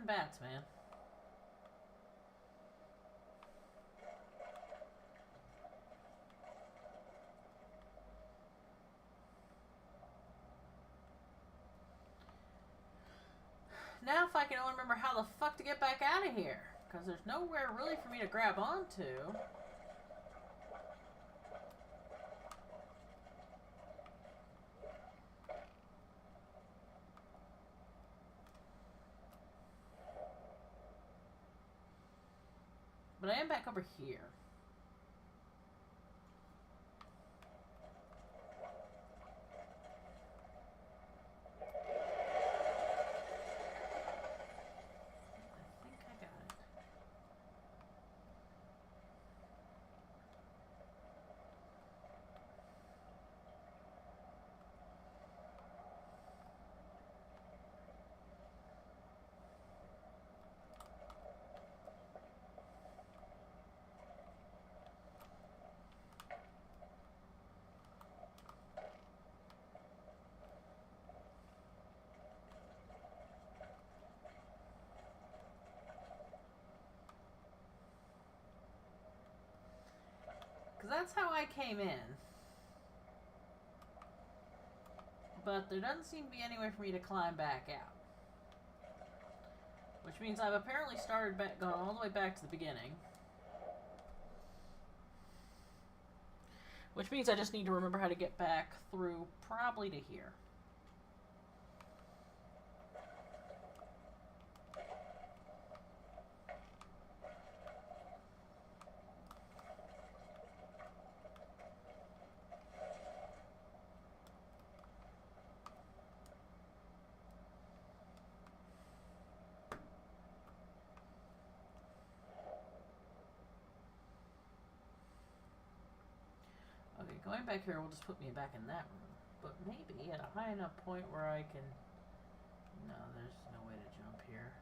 Fucking bats, man. Now if I can only remember how the fuck to get back out of here. Because there's nowhere really for me to grab onto. But I am back over here. Because that's how I came in. But there doesn't seem to be anywhere for me to climb back out. Which means I've apparently started back, gone all the way back to the beginning. Which means I just need to remember how to get back through probably to here. Okay, going back here will just put me back in that room. But maybe at a high enough point where I can... No, there's no way to jump here.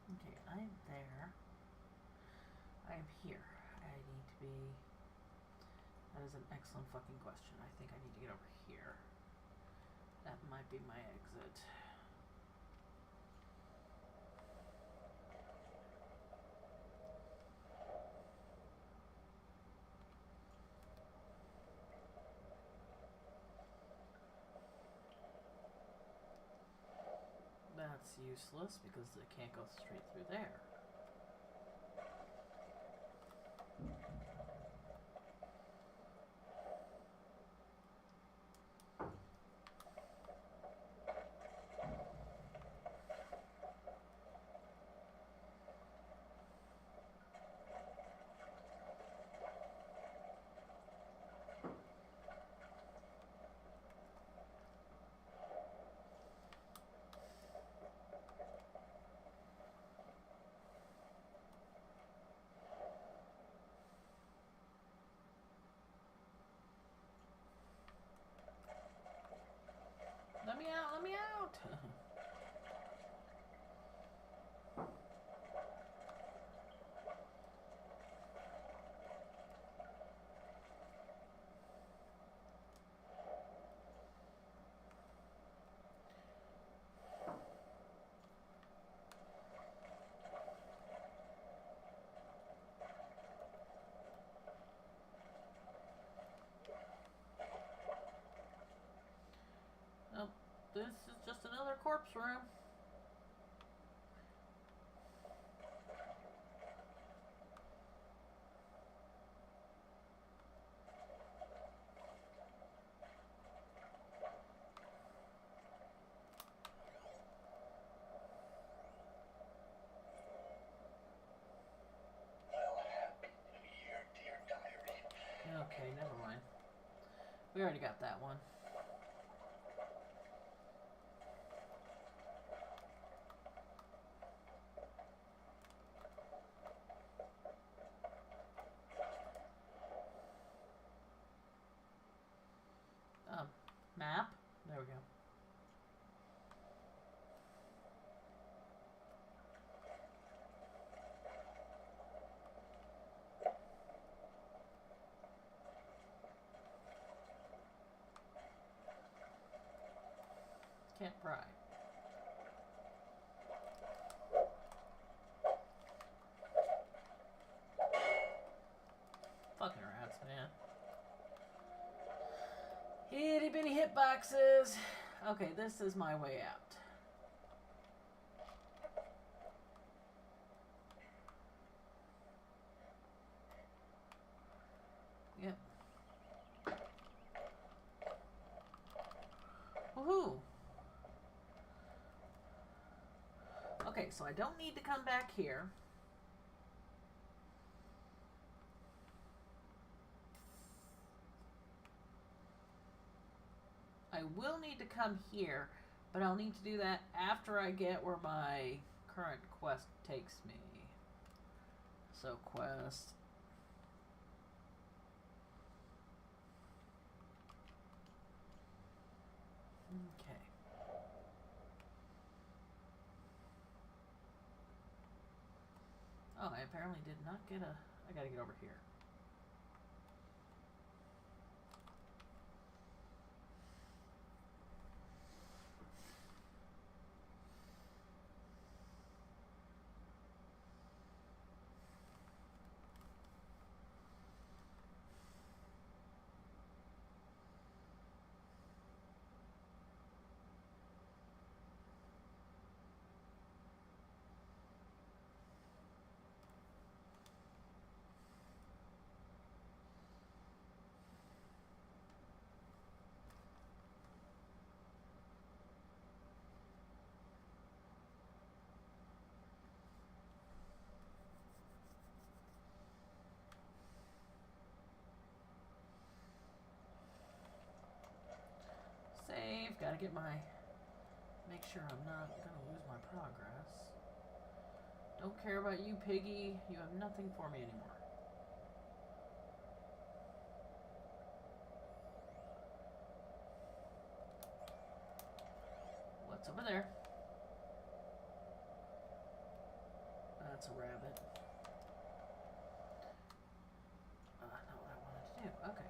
Okay, I'm there. I am here. I need to be... That is an excellent fucking question. I think I need to get over here. That might be my exit. That's useless because it can't go straight through there. Let me out, let me out! Nope, this is just another corpse room. We already got that one. Map? There we go. Can't pry. Fucking rats, man. Itty bitty hitboxes. Okay, this is my way out. Yep. Woohoo! Okay, so I don't need to come back here. I will need to come here, but I'll need to do that after I get where my current quest takes me. So quest. Okay. Oh, I apparently did not get a... I gotta get over here. Save. Gotta get my... Make sure I'm not gonna lose my progress. Don't care about you, piggy. You have nothing for me anymore. What's over there? That's a rabbit. Not what I wanted to do. Okay.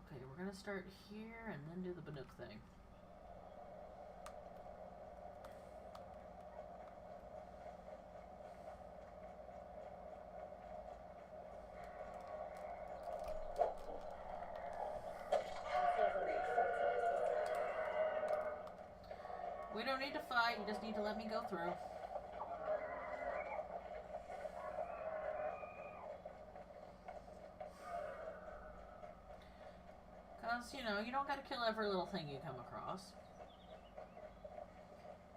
Okay, we're gonna start here and then do the Banuk thing. We don't need to fight, you just need to let me go through. Because, you know, you don't gotta kill every little thing you come across.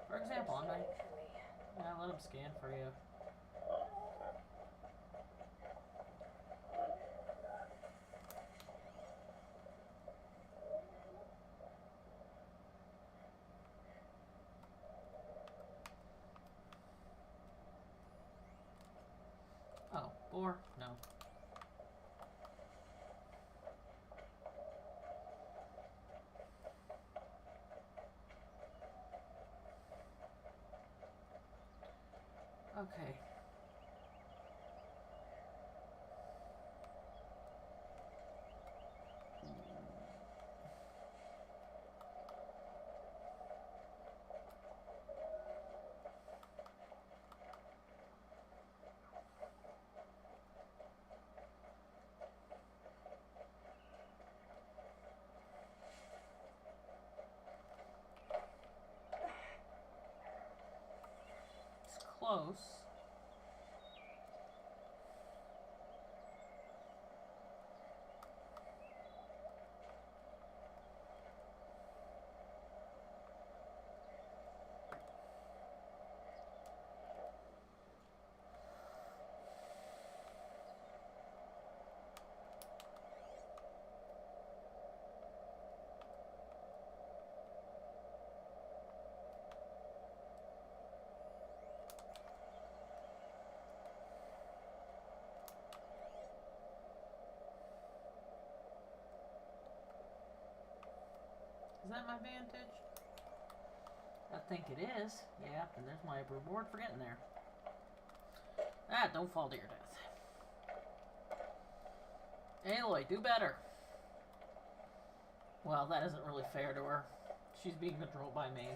For example, I'm gonna... Yeah, let him scan for you. Oh, boar? No. Okay. It's close. Is that my vantage? I think it is. Yeah, and there's my reward for getting there. Ah, don't fall to your death. Aloy, do better. Well, that isn't really fair to her. She's being controlled by me.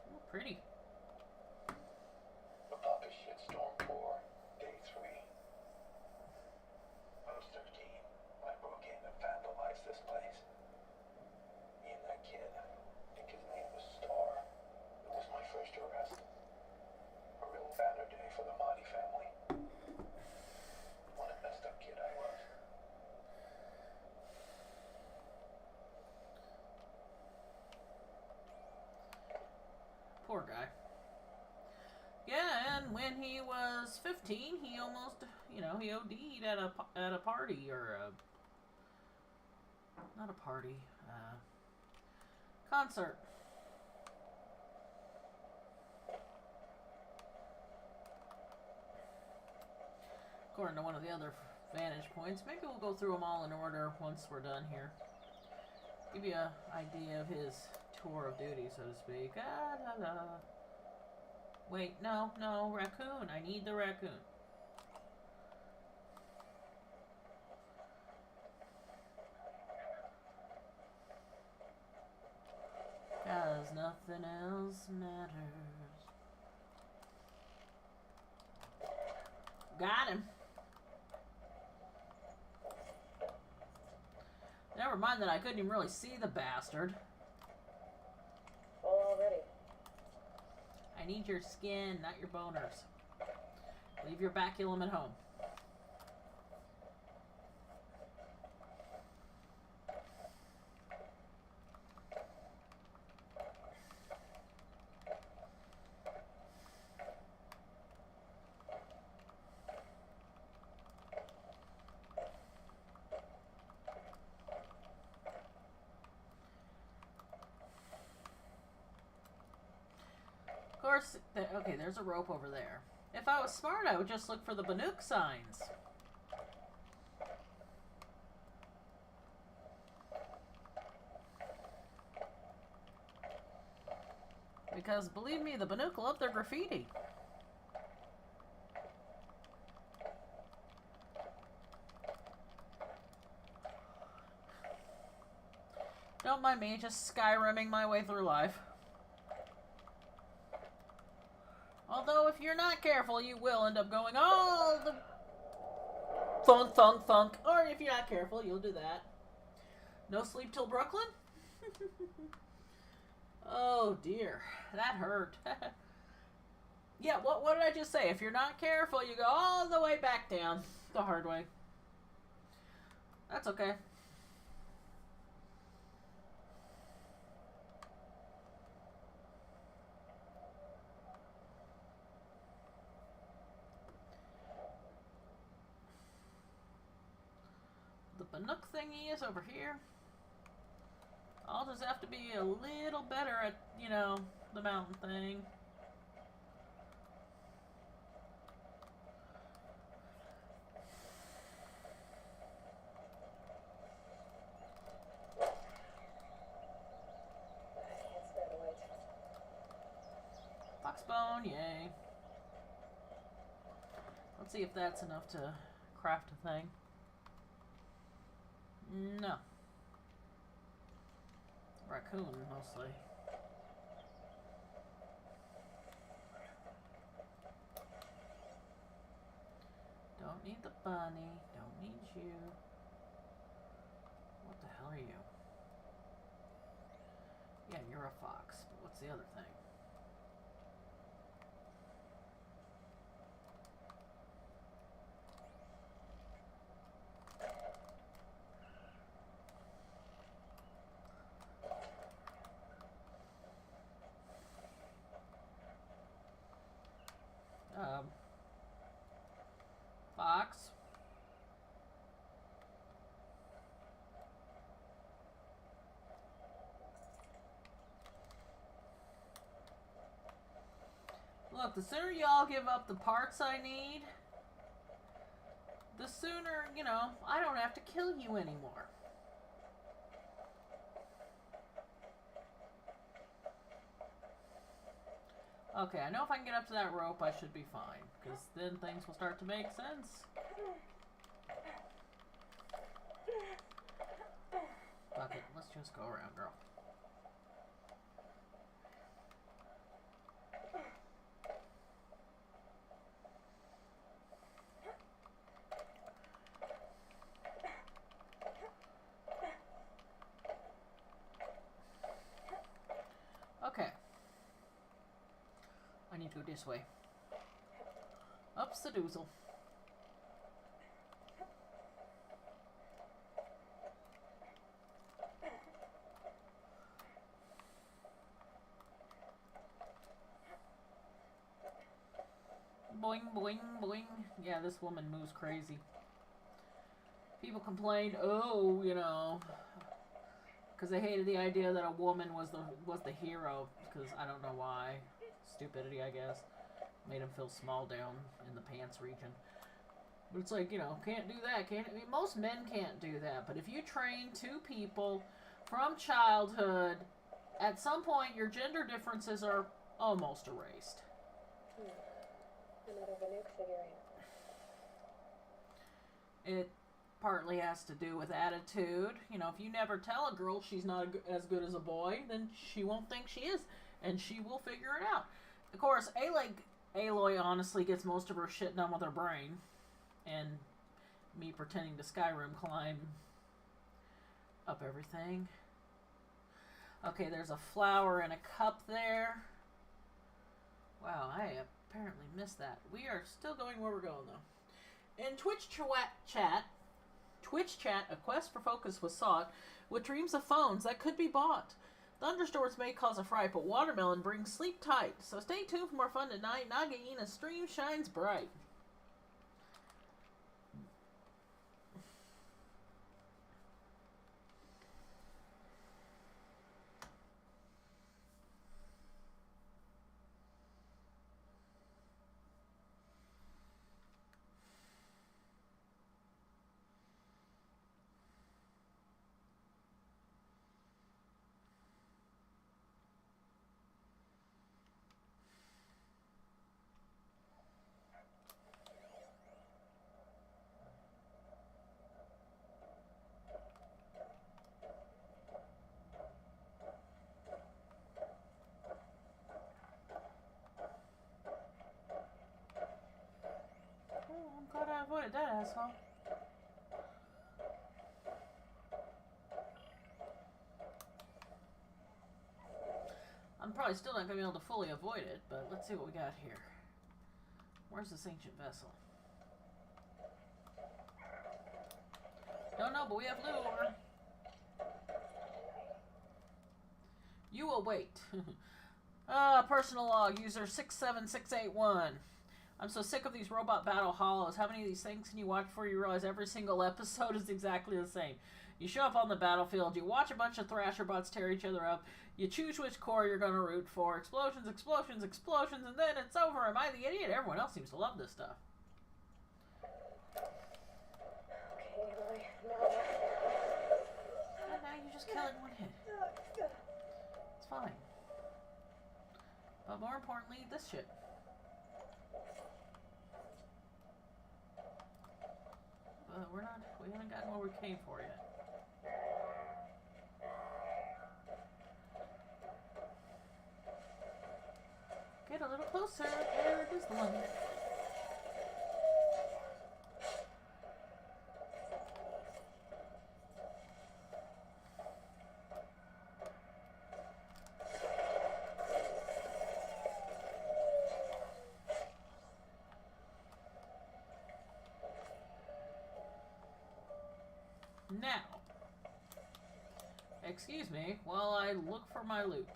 Ooh, pretty. A pocket shitstorm tour, day 3. I was 13. I broke in and vandalized this place. Me and that kid, I think his name was Star. It was my first arrest. A real banner day for the Mahdi family. What a messed up kid I was. Poor guy. Yeah, and when he was 15, he almost, he OD'd at a party, or not a party, concert. According to one of the other vantage points. Maybe we'll go through them all in order once we're done here. Give you an idea of his tour of duty, so to speak. Wait, no, raccoon. I need the raccoon. Cause nothing else matters. Got him. Never mind that I couldn't even really see the bastard. Full already. I need your skin, not your boners. Leave your baculum at home. Of course, okay, there's a rope over there. If I was smart, I would just look for the Banuk signs. Because, believe me, the Banuk love their graffiti. Don't mind me, just Skyrimming my way through life. Although, if you're not careful, you will end up going all the thunk, thunk, thunk. Or if you're not careful, you'll do that. No sleep till Brooklyn? Oh, dear. That hurt. Yeah, what did I just say? If you're not careful, you go all the way back down the hard way. That's okay. The Banuk thingy is over here. I'll just have to be a little better at, the mountain thing. Can't spare the weight. Foxbone, yay. Let's see if that's enough to craft a thing. No. Raccoon, mostly. Don't need the bunny. Don't need you. What the hell are you? Yeah, you're a fox. But what's the other thing? Fox. Look, the sooner y'all give up the parts I need, the sooner, you know, I don't have to kill you anymore. Okay, I know if I can get up to that rope, I should be fine. Because then things will start to make sense. Fuck it, let's just go around, girl. Okay. I need to go this way. Ups the doozle. Boing, boing, boing. Yeah, this woman moves crazy. People complained, oh, you know, because they hated the idea that a woman was the hero. Because I don't know why. Stupidity, I guess. Made him feel small down in the pants region. But it's like, you know, can't do that. Can't. I mean, most men can't do that. But if you train two people from childhood, at some point your gender differences are almost erased. Another Vanook figurine. It partly has to do with attitude. You know, if you never tell a girl she's not as good as a boy, then she won't think she is, and she will figure it out. Of course, Aloy honestly gets most of her shit done with her brain, and me pretending to Skyrim climb up everything. Okay, there's a flower and a cup there. Wow, I apparently missed that. We are still going where we're going, though. In Twitch chat, a quest for focus was sought with dreams of phones that could be bought. Thunderstorms may cause a fright, but watermelon brings sleep tight. So stay tuned for more fun tonight. Nagaina's stream shines bright. I'm glad I avoided that asshole. I'm probably still not going to be able to fully avoid it, but let's see what we got here. Where's this ancient vessel? Don't know, but we have lure. You will wait. Personal log, user 67681. I'm so sick of these robot battle hollows. How many of these things can you watch before you realize every single episode is exactly the same? You show up on the battlefield, you watch a bunch of Thrasher bots tear each other up, you choose which core you're going to root for, explosions, explosions, explosions, and then it's over. Am I the idiot? Everyone else seems to love this stuff. Okay, Aloy, And now you just kill it in one hit. It's fine. But more importantly, this shit. We haven't gotten where we came for yet. Get a little closer. There it is, the one. Now, excuse me while I look for my loot.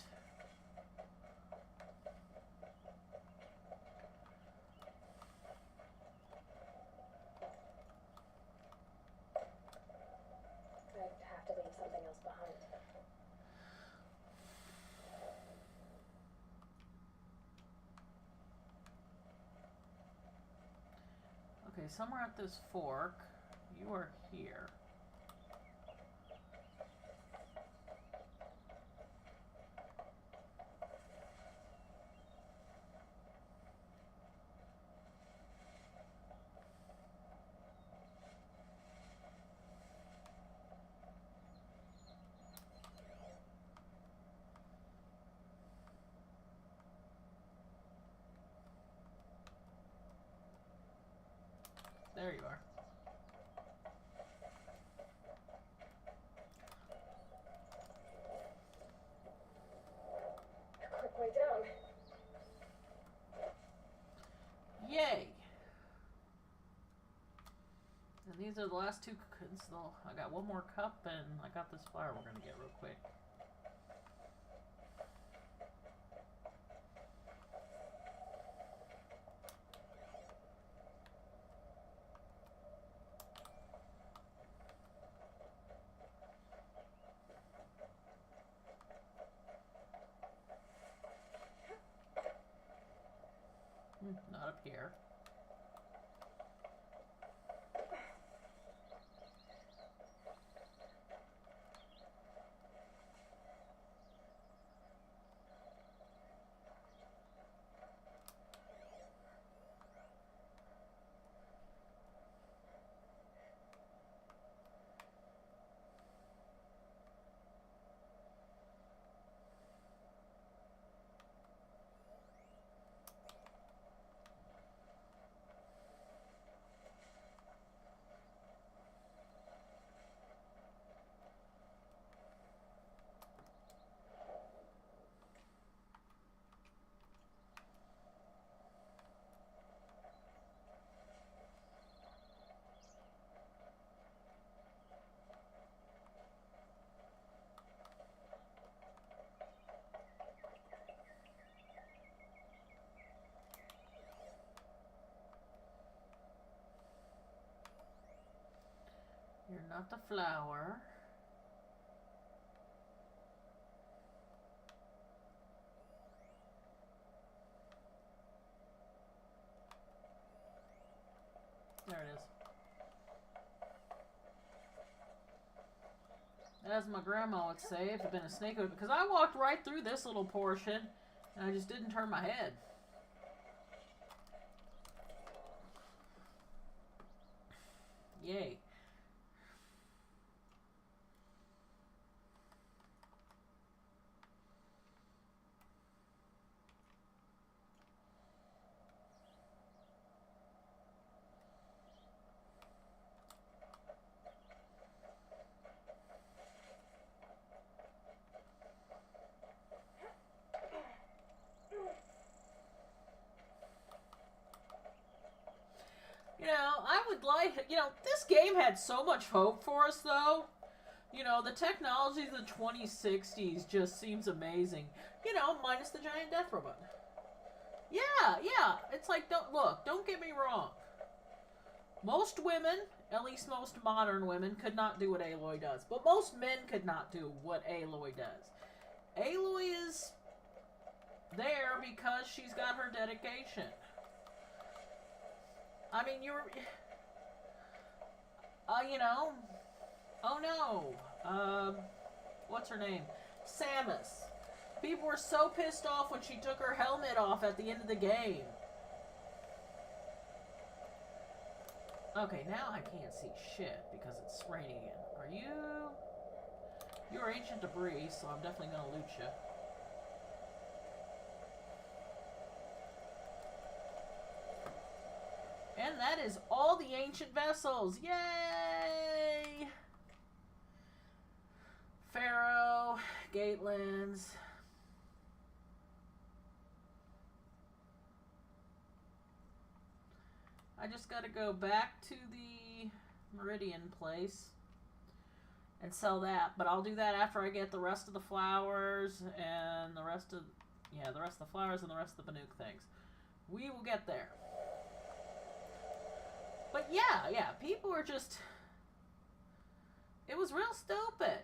I'd have to leave something else behind. Okay, Okay, somewhere at this fork. You are here. There you are. A quick way down. Yay! And these are the last two. I got one more cup, and I got this flower we're gonna get real quick. Not up here. You're not the flower. There it is. As my grandma would say, if it had been a snake, because I walked right through this little portion, and I just didn't turn my head. Yay. You know, I would like, this game had so much hope for us, though. You know, the technology of the 2060s just seems amazing. You know, minus the giant death robot. Yeah, it's like, don't get me wrong. Most women, at least most modern women, could not do what Aloy does. But most men could not do what Aloy does. Aloy is there because she's got her dedication. I mean, oh no, what's her name? Samus. People were so pissed off when she took her helmet off at the end of the game. Okay, now I can't see shit because it's raining again. You're ancient debris, so I'm definitely gonna loot you. And that is all the ancient vessels. Yay! Pharaoh, Gatelands. I just gotta go back to the Meridian place and sell that, but I'll do that after I get the rest of the flowers and the rest of the flowers and the rest of the Banuk things. We will get there. But yeah, people were just, it was real stupid.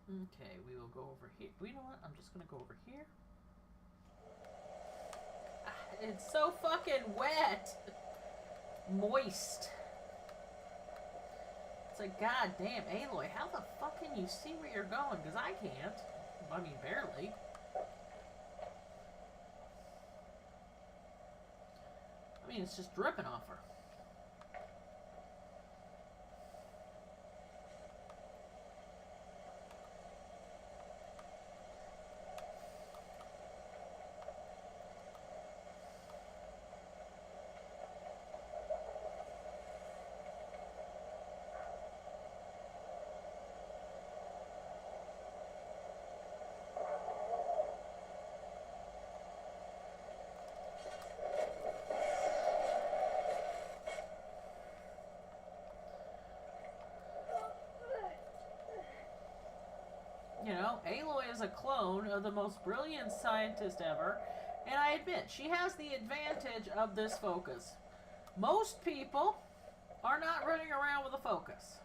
Okay, we will go over here. You know what? I'm just gonna go over here. It's so fucking wet. Moist. It's like, god damn, Aloy, how the fuck can you see where you're going? Because I can't. I mean, barely. I mean, it's just dripping off her. You know, Aloy is a clone of the most brilliant scientist ever, and I admit, she has the advantage of this focus. Most people are not running around with a focus.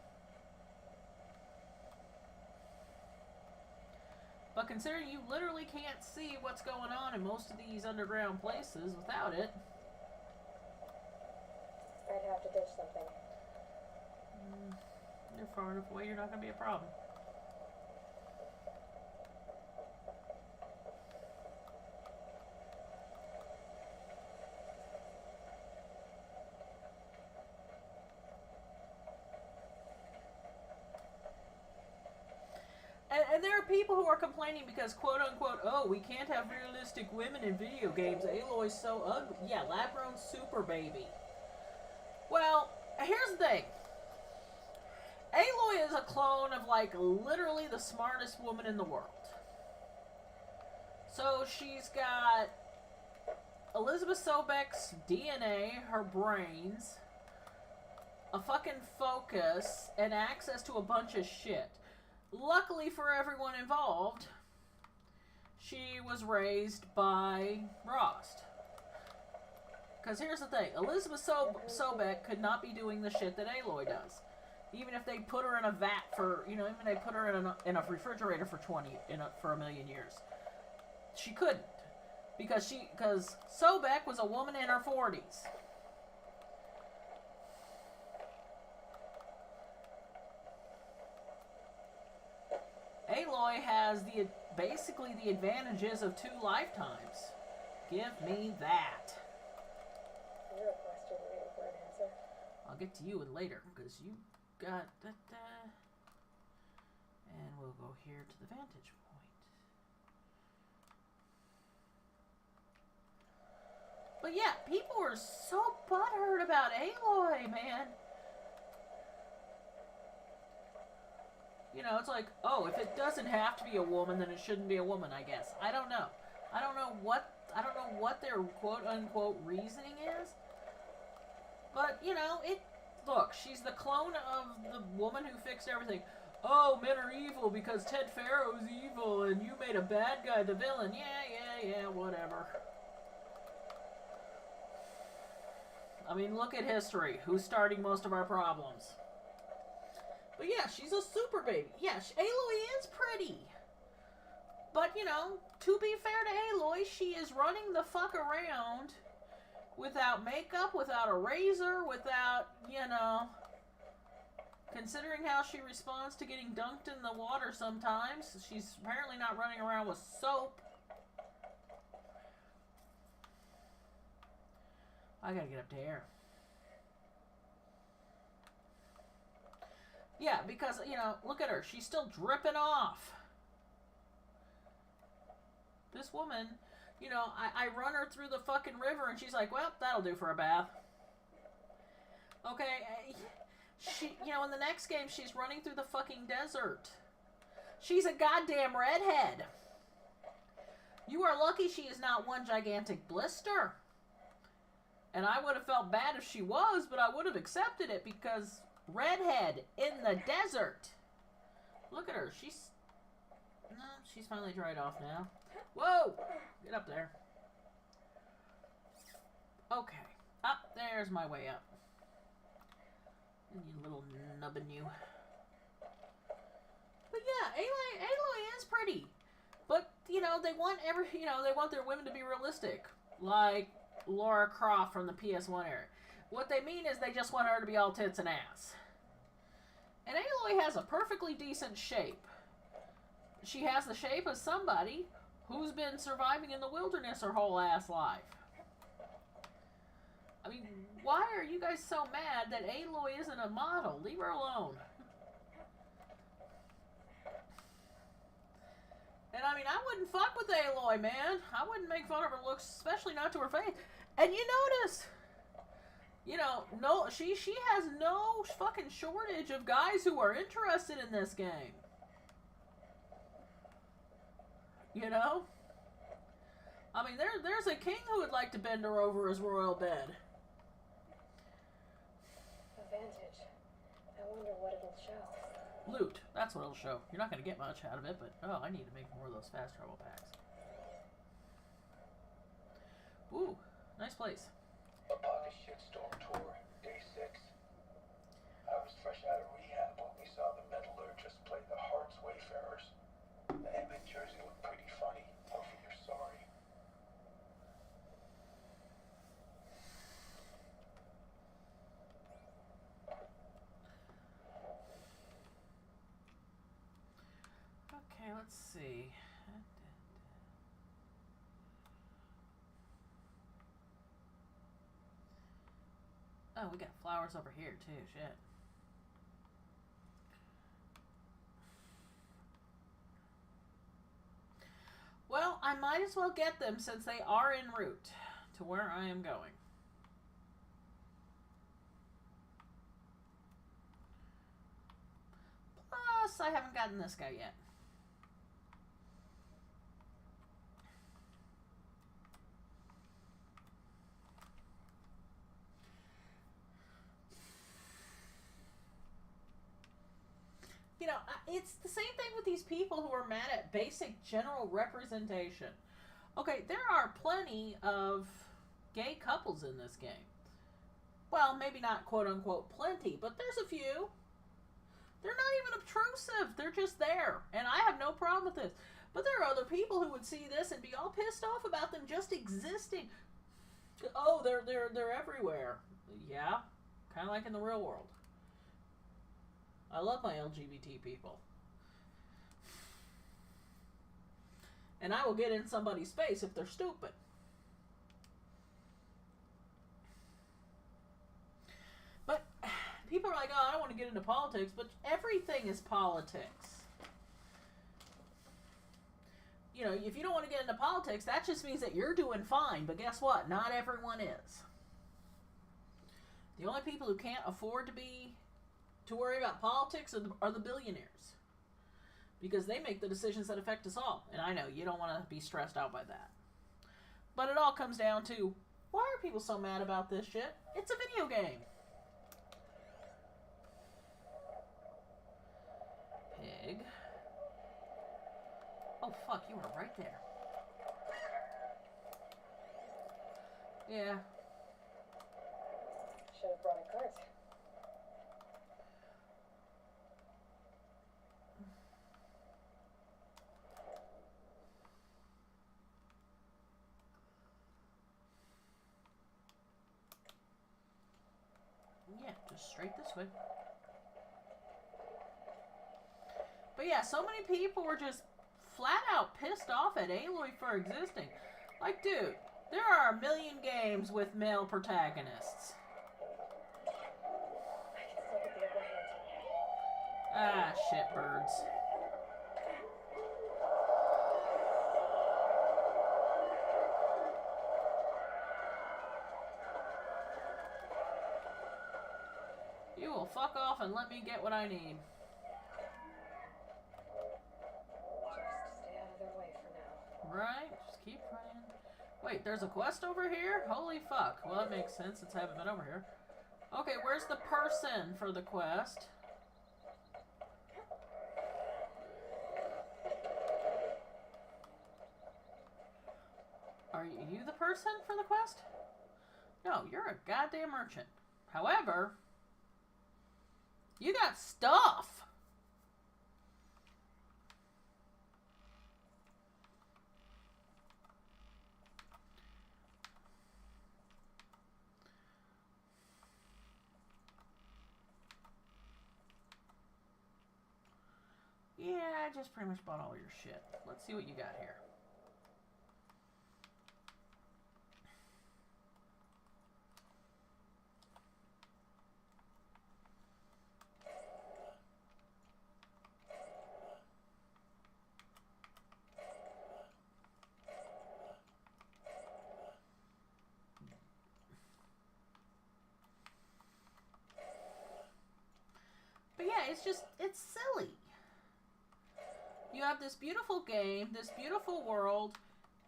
But considering you literally can't see what's going on in most of these underground places without it... I'd have to ditch something. You're far enough away, you're not going to be a problem. And there are people who are complaining because, quote unquote, oh, we can't have realistic women in video games. Aloy's so ugly. Yeah, lab-grown super baby. Well, here's the thing. Aloy is a clone of, like, literally the smartest woman in the world. So she's got Elizabeth Sobek's DNA, her brains, a fucking focus, and access to a bunch of shit. Luckily for everyone involved, she was raised by Rost. Because here's the thing, Elizabeth Sobek could not be doing the shit that Aloy does. Even if they put her in a vat for, you know, even if they put her in a refrigerator for for a million years. She couldn't. Because Sobek was a woman in her 40s. Aloy has basically the advantages of 2 lifetimes. Give me that. You're a question waiting for an answer. I'll get to you later, because you got that. And we'll go here to the vantage point. But yeah, people are so butthurt about Aloy, man. You know, it's like, oh, if it doesn't have to be a woman, then it shouldn't be a woman, I guess. I don't know. I don't know what their quote-unquote reasoning is. But, you know, look, she's the clone of the woman who fixed everything. Oh, men are evil because Ted Farrow's evil and you made a bad guy the villain. Yeah, whatever. I mean, look at history. Who's starting most of our problems? But yeah, she's a super baby. Yeah, Aloy is pretty. But, you know, to be fair to Aloy, she is running the fuck around without makeup, without a razor, without, you know... Considering how she responds to getting dunked in the water sometimes, she's apparently not running around with soap. I gotta get up to air. Yeah, because, you know, look at her. She's still dripping off. This woman, you know, I run her through the fucking river and she's like, well, that'll do for a bath. Okay, you know, in the next game, she's running through the fucking desert. She's a goddamn redhead. You are lucky she is not one gigantic blister. And I would have felt bad if she was, but I would have accepted it because... redhead in the desert. Look at her. She's finally dried off now. Whoa! Get up there. Okay. Up there's my way up. And you little nubbin you. But yeah, Aloy is pretty. But, you know, they want their women to be realistic. Like, Laura Croft from the PS1 era. What they mean is they just want her to be all tits and ass. And Aloy has a perfectly decent shape. She has the shape of somebody who's been surviving in the wilderness her whole ass life. I mean, why are you guys so mad that Aloy isn't a model? Leave her alone. And I mean, I wouldn't fuck with Aloy, man. I wouldn't make fun of her looks, especially not to her face. And you notice, you know, no, she has no fucking shortage of guys who are interested in this game. You know? I mean, there's a king who would like to bend her over his royal bed. Advantage. I wonder what it'll show. Loot. That's what it'll show. You're not going to get much out of it, but oh, I need to make more of those fast travel packs. Ooh, nice place. A pocket shitstorm tour, day 6. I was fresh out of rehab when we saw the metallurgists play the Hearts Wayfarers. The Epic jersey looked pretty funny. Hopefully you're sorry. Okay, let's see. Oh, we got flowers over here too, shit. Well, I might as well get them since they are en route to where I am going. Plus, I haven't gotten this guy yet. You know, it's the same thing with these people who are mad at basic general representation. Okay, there are plenty of gay couples in this game. Well, maybe not quote-unquote plenty, but there's a few. They're not even obtrusive. They're just there. And I have no problem with this. But there are other people who would see this and be all pissed off about them just existing. Oh, they're everywhere. Yeah, kind of like in the real world. I love my LGBT people. And I will get in somebody's face if they're stupid. But people are like, oh, I don't want to get into politics, but everything is politics. You know, if you don't want to get into politics, that just means that you're doing fine. But guess what? Not everyone is. The only people who can't afford to worry about politics are the billionaires. Because they make the decisions that affect us all. And I know, you don't want to be stressed out by that. But it all comes down to, why are people so mad about this shit? It's a video game. Pig. Oh, fuck, you were right there. Yeah. Should have brought a cart. Yeah, just straight this way. But yeah, so many people were just flat out pissed off at Aloy for existing. Like, dude, there are a million games with male protagonists. I can still get the upper hand. Ah, shitbirds. You will fuck off and let me get what I need. Just stay out of their way for now. Right? Just keep praying. Wait, there's a quest over here? Holy fuck. Well, that makes sense since I haven't been over here. Okay, where's the person for the quest? Are you the person for the quest? No, you're a goddamn merchant. However, you got stuff. I just pretty much bought all your shit. Let's see what you got here. But yeah, it's silly. You have this beautiful game, this beautiful world,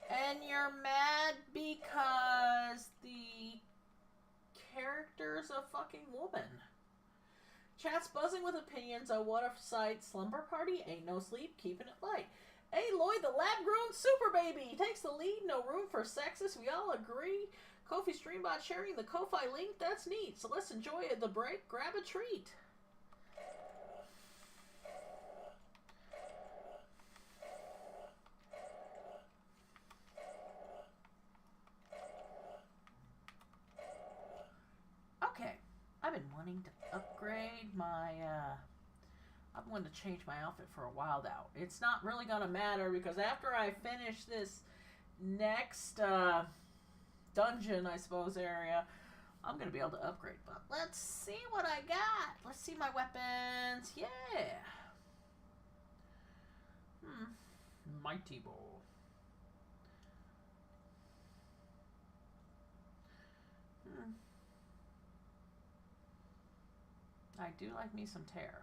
and you're mad because the character's a fucking woman. Chat's buzzing with opinions on what a sight. Slumber party, ain't no sleep, keeping it light. Hey, Lloyd, the lab-grown super baby takes the lead. No room for sexist, we all agree. Ko-fi Streambot sharing the Ko-fi link, that's neat. So let's enjoy the break, grab a treat. Okay, I've been wanting to upgrade my, I've wanted to change my outfit for a while now. It's not really going to matter because after I finish this next, dungeon, I suppose, area, I'm going to be able to upgrade. But let's see what I got. Let's see my weapons. Yeah. Mighty Bow. I do like me some tear.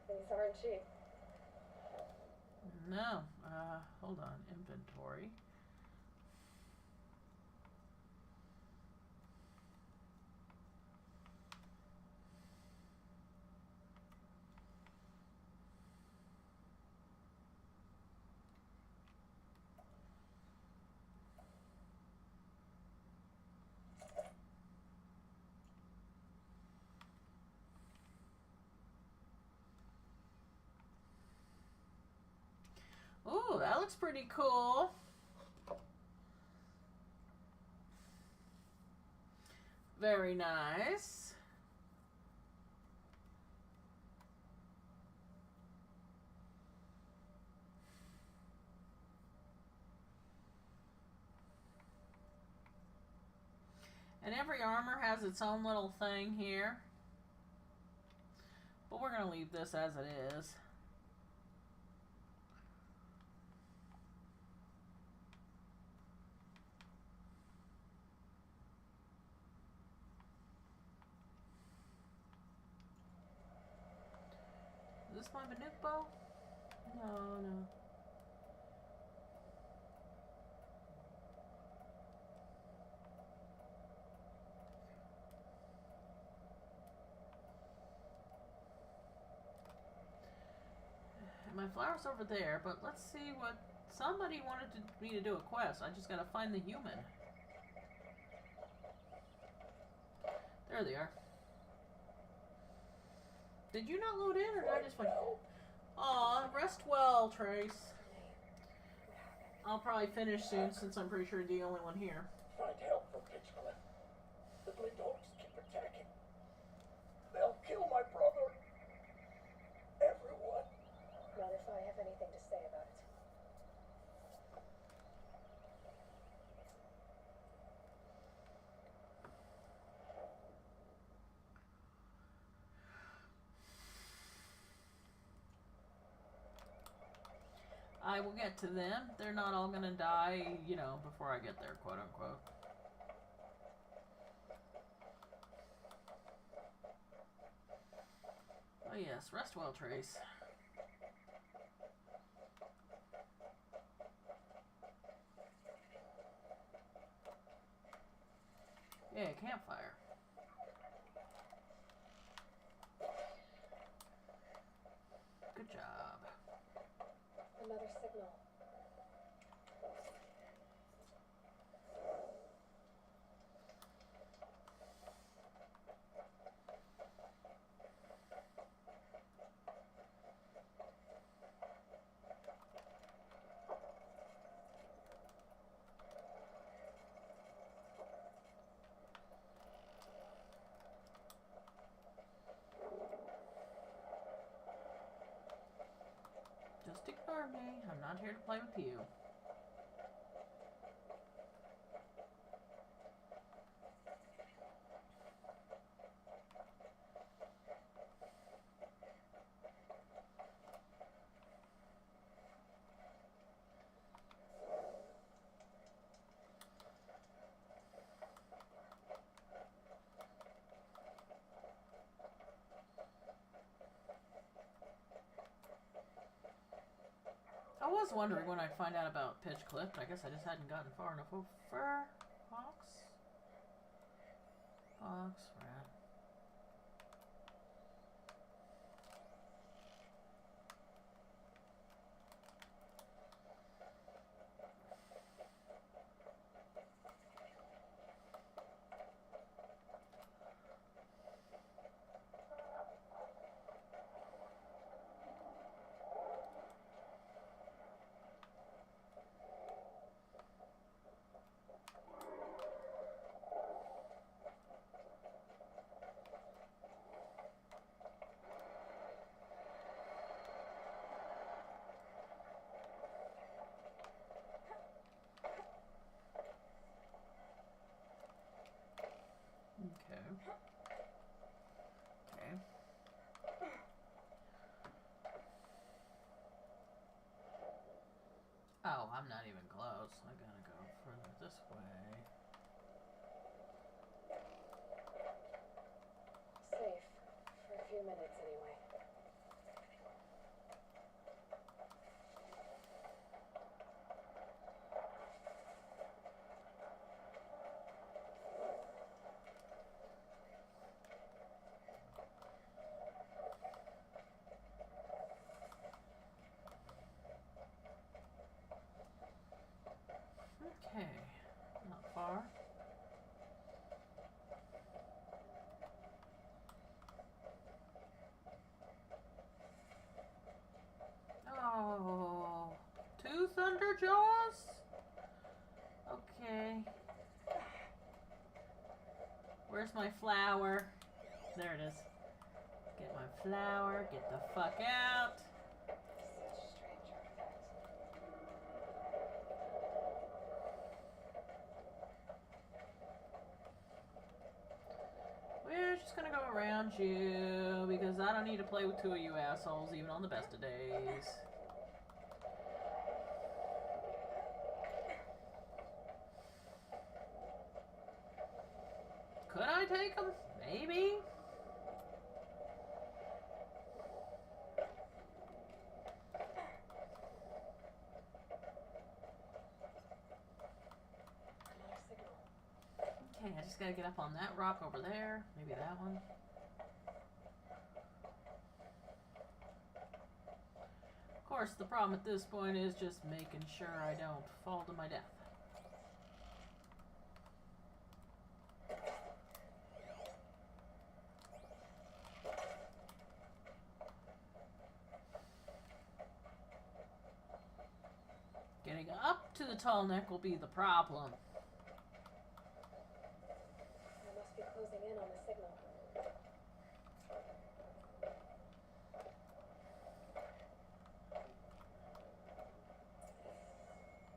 These aren't cheap. No. Hold on. Inventory. Ooh, that looks pretty cool. Very nice. And every armor has its own little thing here. But we're going to leave this as it is. Is this my Banuk bow? No. My flower's over there, but let's see what... Somebody wanted me to do a quest. I just gotta find the human. There they are. Did you not load in, or did I just find... Aw, rest well, Trace. I'll probably finish soon, since I'm pretty sure you're the only one here. Find help for Pitchcliff. The Glendorks keep attacking. They'll kill my brother. Everyone. Not if I have anything to say about it. I will get to them. They're not all gonna die, you know, before I get there, quote unquote. Oh yes, rest well, Trace. Yeah, campfire. Good job. Another signal. ignore me. I'm not here to play with you. I was wondering when I'd find out about Pitch Cliff, but I guess I just hadn't gotten far enough over. Fox? Fox, rat. Okay. Okay. Oh, I'm not even close. I gotta go further this way. Safe. For a few minutes, anyway. Okay. Not far. Oh, two Thunderjaws? Okay. Where's my flower? There it is. Get my flower, get the fuck out. Such strange artifacts. We're just gonna go around you because I don't need to play with two of you assholes even on the best of days. Could I take them? Maybe. Another signal. Okay, I just gotta get up on that rock over there. Maybe that one. Of course, the problem at this point is just making sure I don't fall to my death. Getting up to the tall neck will be the problem. They must be closing in on the signal.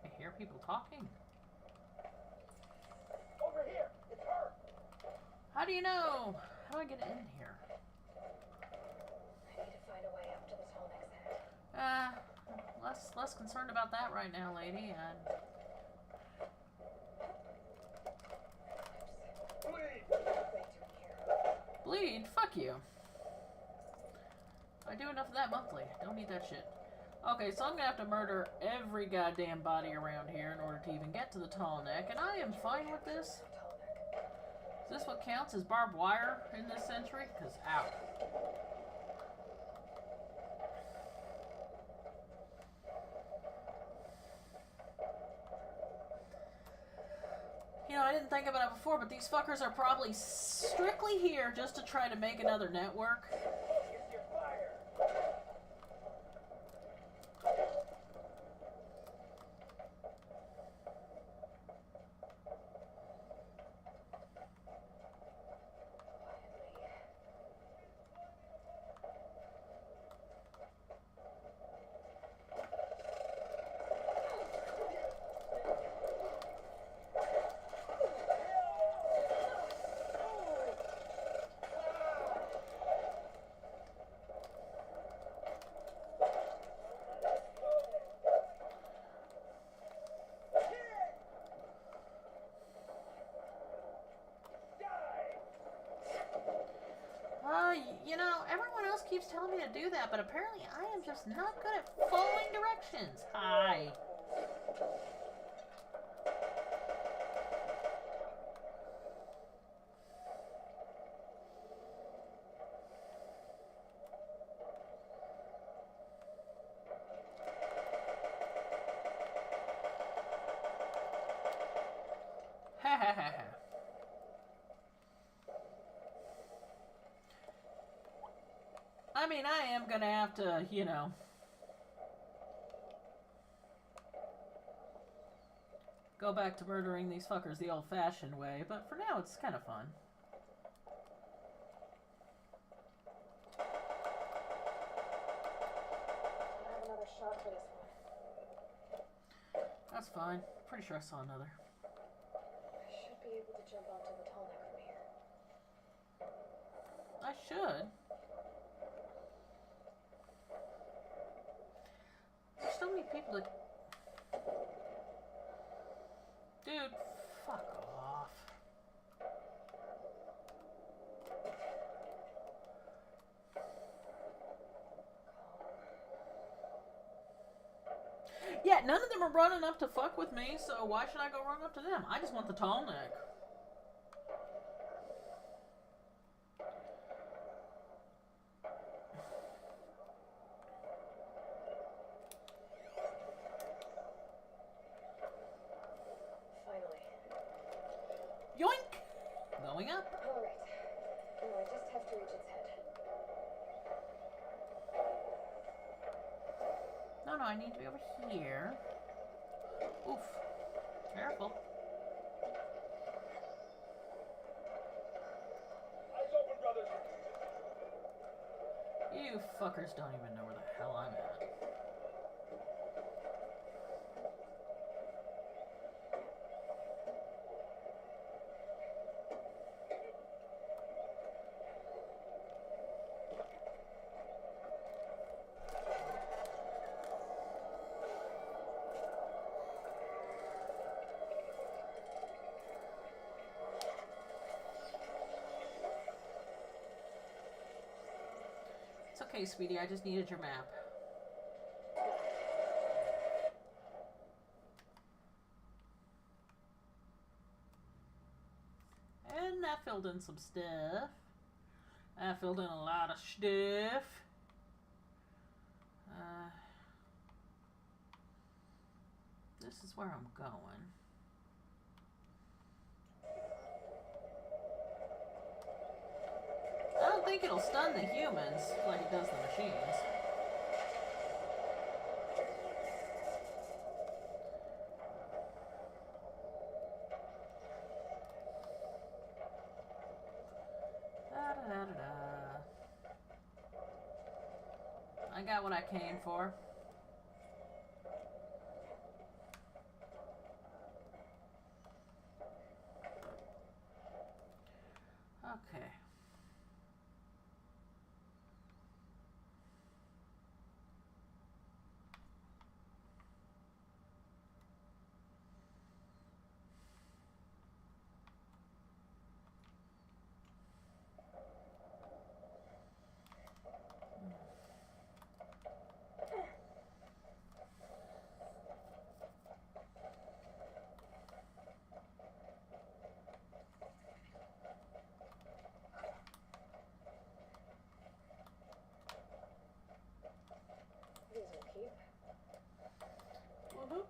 I hear people talking. Over here! It's her! How do you know? How do I get in here? I need to find a way up to the tall neck's head. Less concerned about that right now, lady. Please! What are they doing here? Bleed? Fuck you. I do enough of that monthly. Don't need that shit. Okay, so I'm gonna have to murder every goddamn body around here in order to even get to the tall neck, and I am fine with this. Tall neck. Is this what counts as barbed wire in this century? Because, ow. You know, I didn't think about it before, but these fuckers are probably strictly here just to try to make another network. Focus your fire! Quietly. You know, everyone else keeps telling me to do that, but apparently I am just not good at following directions. Hi. Ha ha ha ha. I mean, I am gonna have to, you know, go back to murdering these fuckers the old-fashioned way, but for now it's kind of fun. I have another shot for this one. That's fine. Pretty sure I saw another. I should be able to jump onto the tall neck from here. I should. There's so many people that... Dude, fuck off. Yeah, none of them are running up to fuck with me, so why should I go run up to them? I just want the tall neck. Finally. Yoink! Going up. All right. Now I just have to reach its head. No, I need to be over here. Oof. Careful. Eyes open, brothers. You fuckers don't even know where the hell I'm at. It's okay, sweetie. I just needed your map. And that filled in some stuff. I filled in a lot of stuff. This is where I'm going. I don't think it'll stun the humans like it does the machines. Da-da-da-da-da. I got what I came for. Okay. These will keep. Woohoo.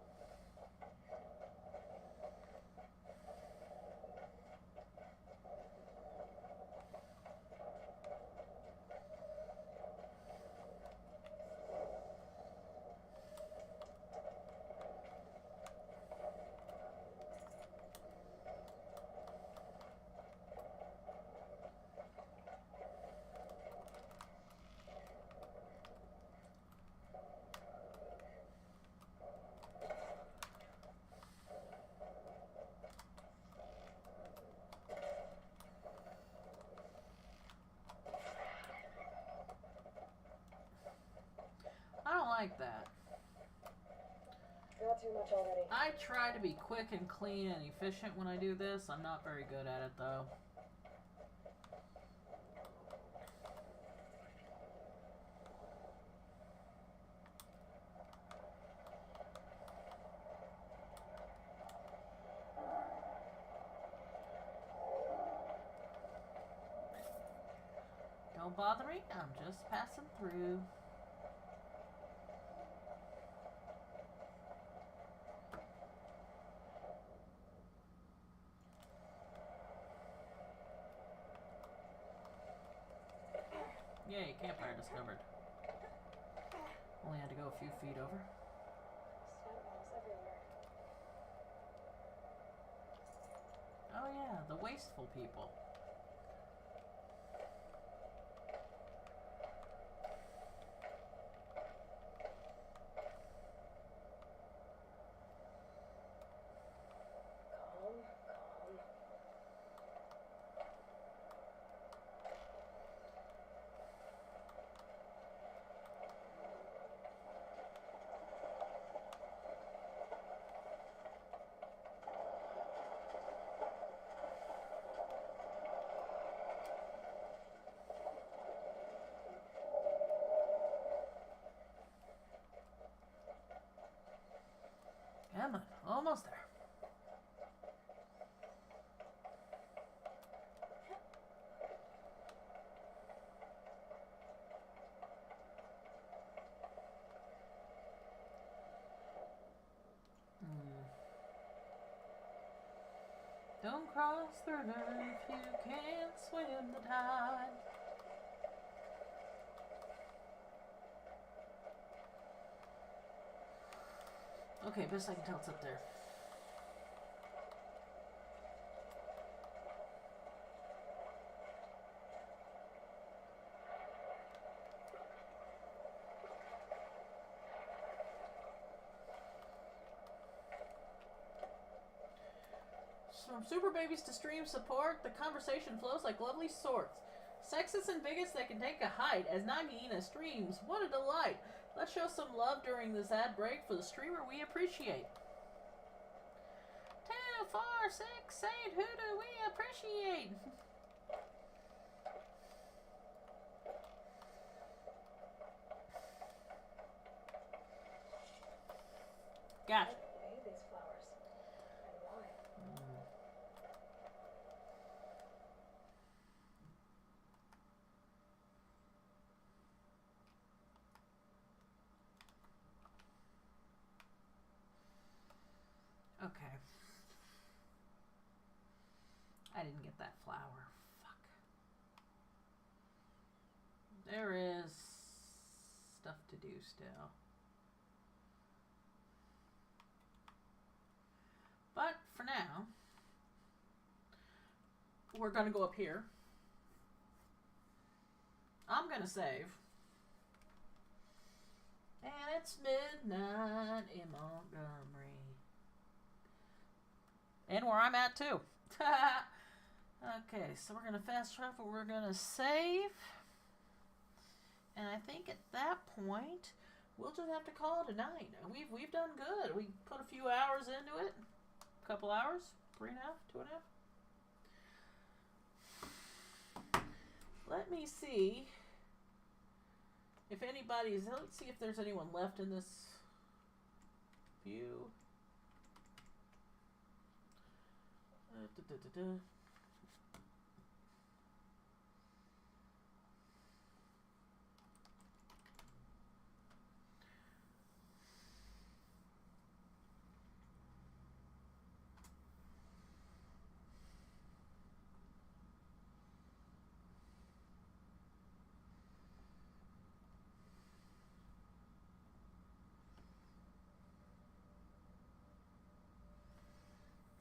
I don't like that. Not too much already. I try to be quick and clean and efficient when I do this. I'm not very good at it, though. Don't bother me. I'm just passing through. Yay, campfire discovered. Only had to go a few feet over. Snout walls everywhere. Oh yeah, the wasteful people. Calm, calm. Come on, almost there. Don't cross the river if you can't swim the tide. Okay, best I can tell, it's up there. From super babies to stream support, the conversation flows like lovely sorts. Sexists and bigots that can take a height as Nagina streams. What a delight! Let's show some love during this ad break for the streamer we appreciate. 2, 4, 6, 8, who do we appreciate? Gotcha. What made these flowers? And why? Okay. I didn't get that flower. Fuck. There is stuff to do still. But for now, we're going to go up here. I'm going to save. And it's midnight in Montgomery. And where I'm at too. Okay, so we're going to fast travel. We're going to save. And I think at that point, we'll just have to call it a night. We've done good. We put a few hours into it. A couple hours. 3.5, 2.5. Let me see if anybody's... Let's see if there's anyone left in this view.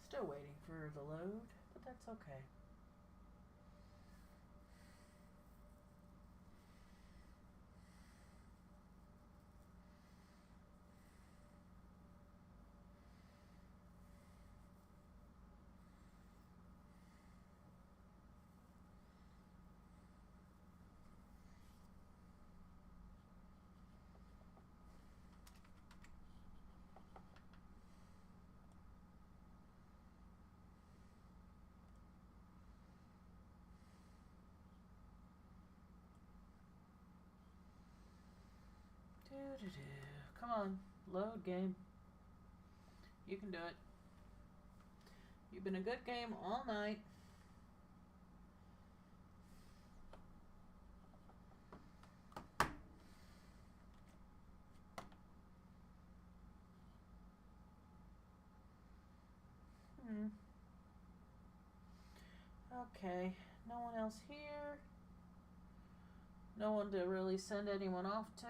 Still waiting for the load, but that's okay. Come on, load game. You can do it. You've been a good game all night. Okay, no one else here. No one to really send anyone off to.